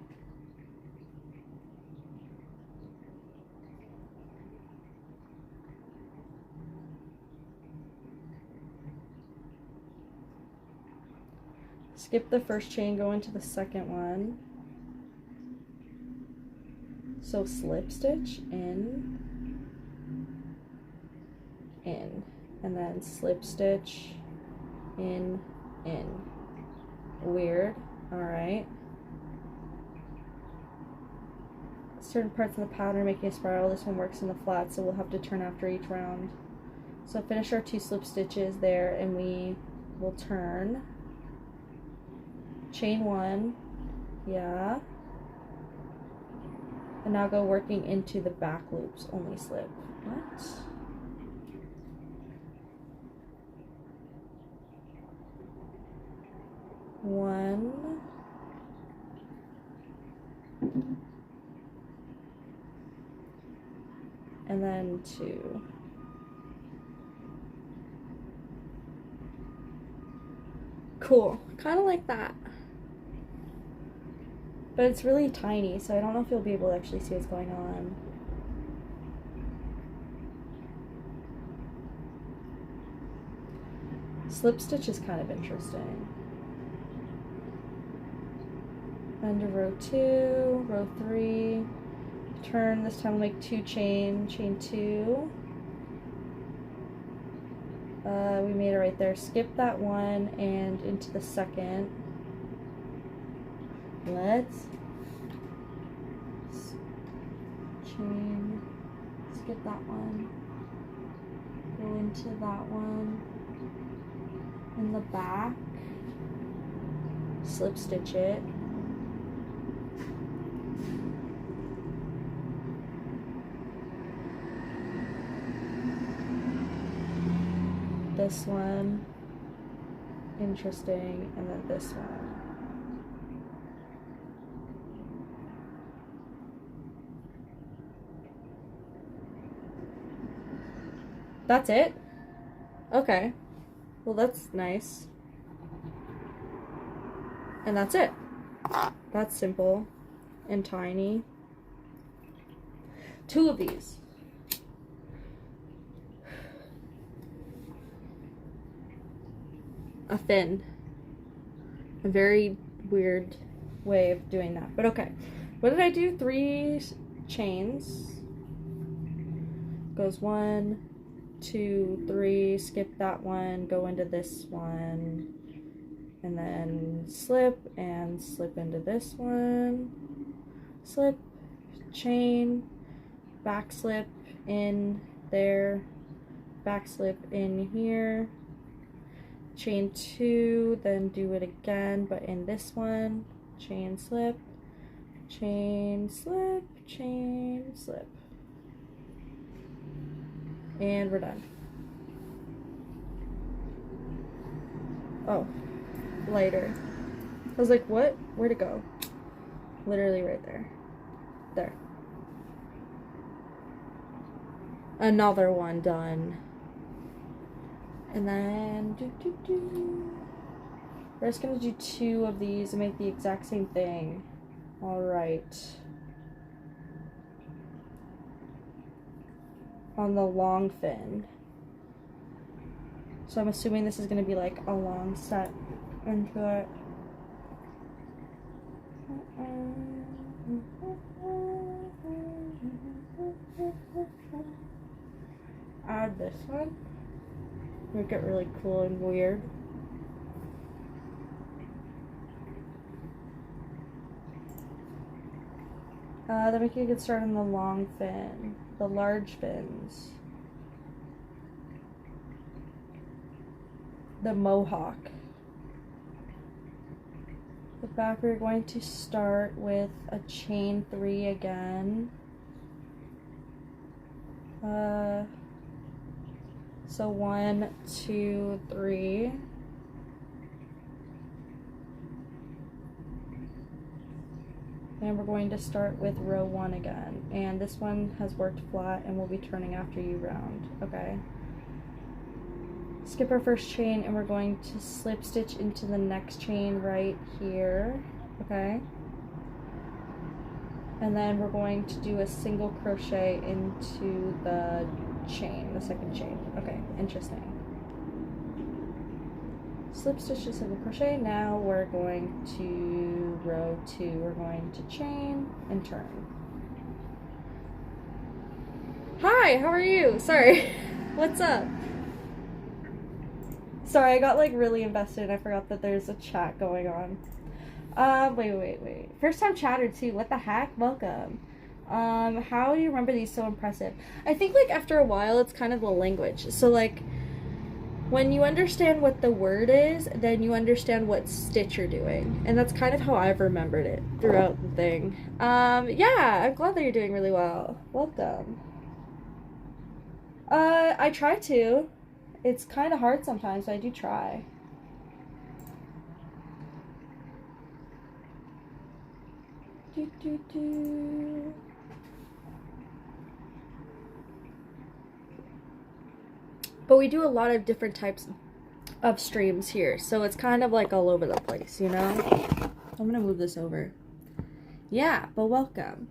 Skip the first chain, go into the second one. So slip stitch in, and then slip stitch in. Weird. Alright. Certain parts of the pattern are making a spiral. This one works in the flat, so we'll have to turn after each round. So finish our 2 slip stitches there, and we will turn. Chain 1. Yeah. And now go working into the back loops. Only slip. What? One, and then 2. Cool, kind of like that, but it's really tiny, so I don't know if you'll be able to actually see what's going on. Slip stitch is kind of interesting. End of row 2, row 3, turn, this time we'll make 2 chain 2. We made it right there. Skip that one and into the second. Let's chain, skip that one, go into that one, in the back, slip stitch it. This one, interesting, and then this one. That's it? Okay. Well, that's nice. And that's it. That's simple and tiny. 2 of these. A fin. A very weird way of doing that, but okay. What did I do? 3 chains. Goes 1, 2, 3, skip that one, go into this one, and then slip and slip into this one, slip, chain, back slip in there, back slip in here, chain 2, then do it again but in this one, chain slip, chain slip, chain slip, and we're done. Oh, lighter. I was like, what? Where'd it go? Literally right there. There. Another one done. And then we're just gonna do 2 of these and make the exact same thing. Alright. On the long fin. So I'm assuming this is gonna be like a long set into it. Add this one. Make it really cool and weird. Then we can get started on the long fin, the large fins, the mohawk. The back we're going to start with a chain 3 again. So 1, 2, 3. And we're going to start with row 1 again. And this one has worked flat and we'll be turning after you round. Okay. Skip our first chain and we're going to slip stitch into the next chain right here. Okay. And then we're going to do a single crochet into the chain, the second chain. Okay, interesting. Slip stitch to single crochet. Now we're going to row 2. We're going to chain and turn. Hi, how are you? Sorry. What's up? Sorry, I got like really invested and I forgot that there's a chat going on. Wait. First time chatter too. What the heck? Welcome. How do you remember these so impressive? I think like after a while it's kind of a language. So like when you understand what the word is, then you understand what stitch you're doing. And that's kind of how I've remembered it throughout the thing. Yeah, I'm glad that you're doing really well. Welcome. I try to. It's kind of hard sometimes, but I do try. But we do a lot of different types of streams here, so it's kind of like all over the place, you know? I'm gonna move this over. Yeah, but welcome.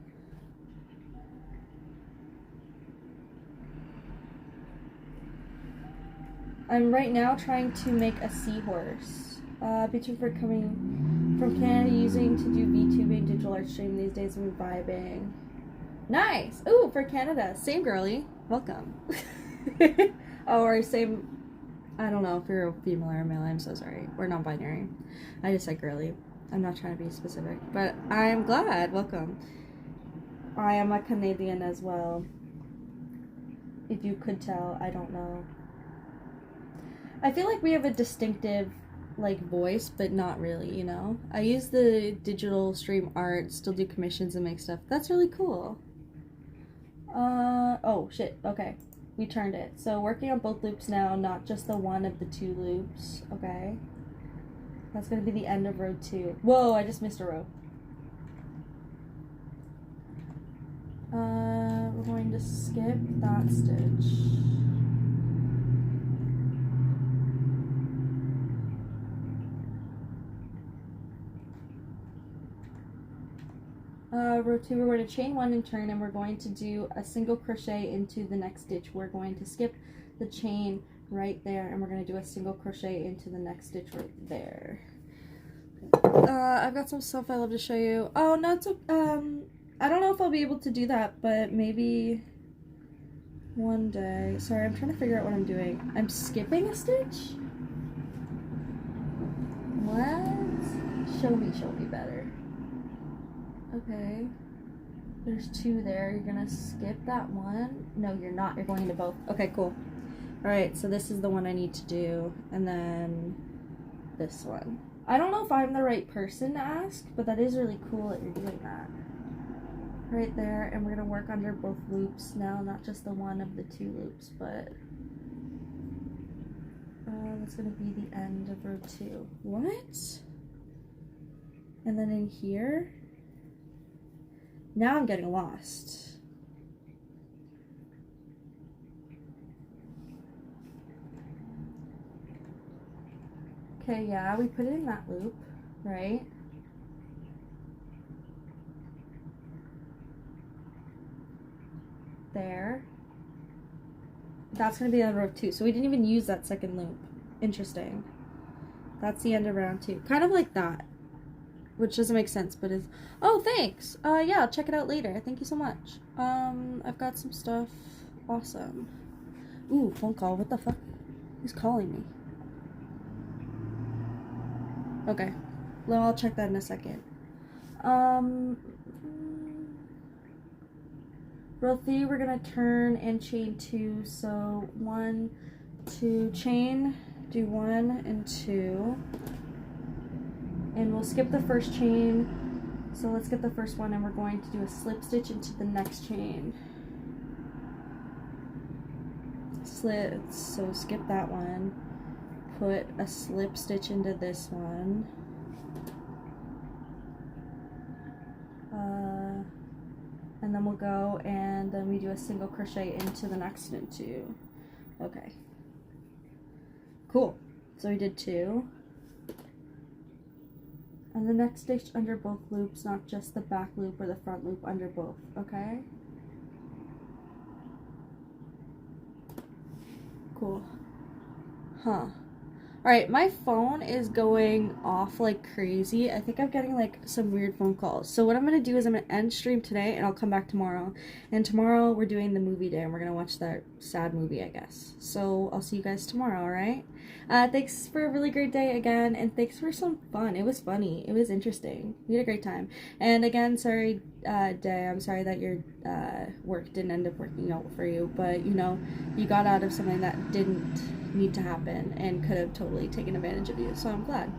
I'm right now trying to make a seahorse. Between for coming from Canada, using to do VTubing, digital art stream these days, and vibing. Nice! Ooh, for Canada. Same girly. Welcome. Oh, or same, I don't know if you're a female or a male, I'm so sorry. We're non-binary. I just said girly. I'm not trying to be specific, but I'm glad. Welcome. I am a Canadian as well. If you could tell, I don't know. I feel like we have a distinctive like voice, but not really, you know? I use the digital stream art, still do commissions and make stuff. That's really cool. Oh shit, okay. We turned it. So working on both loops now, not just the one of the 2 loops, okay? That's gonna be the end of row 2. Whoa, I just missed a row. We're going to skip that stitch. Row 2, we're going to chain 1 and turn, and we're going to do a single crochet into the next stitch. We're going to skip the chain right there, and we're going to do a single crochet into the next stitch right there. I've got some stuff I love to show you. Oh, no, it's I don't know if I'll be able to do that, but maybe one day. Sorry, I'm trying to figure out what I'm doing. I'm skipping a stitch? What? Show me better. Okay. There's 2 there. You're gonna skip that one? No, you're not. You're going into both. Okay, cool. Alright, so this is the one I need to do. And then this one. I don't know if I'm the right person to ask, but that is really cool that you're doing that. Right there, and we're gonna work under both loops now, not just the one of the 2 loops, but that's gonna be the end of row 2. What? And then in here, now I'm getting lost. Okay, yeah, we put it in that loop, right? There. That's going to be on row 2. So we didn't even use that second loop. Interesting. That's the end of round 2. Kind of like that. Which doesn't make sense, but is... Oh, thanks! Yeah, I'll check it out later. Thank you so much. I've got some stuff. Awesome. Ooh, phone call. What the fuck? Who's calling me? Okay. Well, I'll check that in a second. Row 3, we're gonna turn and chain 2. So 1, 2, chain, do 1 and 2. And we'll skip the first chain. So let's get the first one, and we're going to do a slip stitch into the next chain. So skip that one. Put a slip stitch into this one. And then we'll go and then we do a single crochet into the next one too. Okay. Cool. So we did 2. And the next stitch under both loops, not just the back loop or the front loop, under both, okay? Cool. Huh. Alright, my phone is going off like crazy. I think I'm getting like some weird phone calls. So what I'm going to do is I'm going to end stream today and I'll come back tomorrow. And tomorrow we're doing the movie day and we're going to watch that sad movie, I guess. So I'll see you guys tomorrow, alright? Thanks for a really great day again, and thanks for some fun. It was funny. It was interesting. We had a great time. And again, sorry, Day, I'm sorry that your work didn't end up working out for you, but you know, you got out of something that didn't need to happen and could have totally taken advantage of you, so I'm glad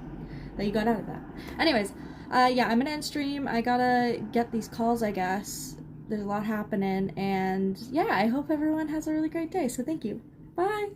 that you got out of that. Anyways, yeah, I'm gonna end stream. I gotta get these calls, I guess. There's a lot happening, and yeah, I hope everyone has a really great day, so thank you. Bye!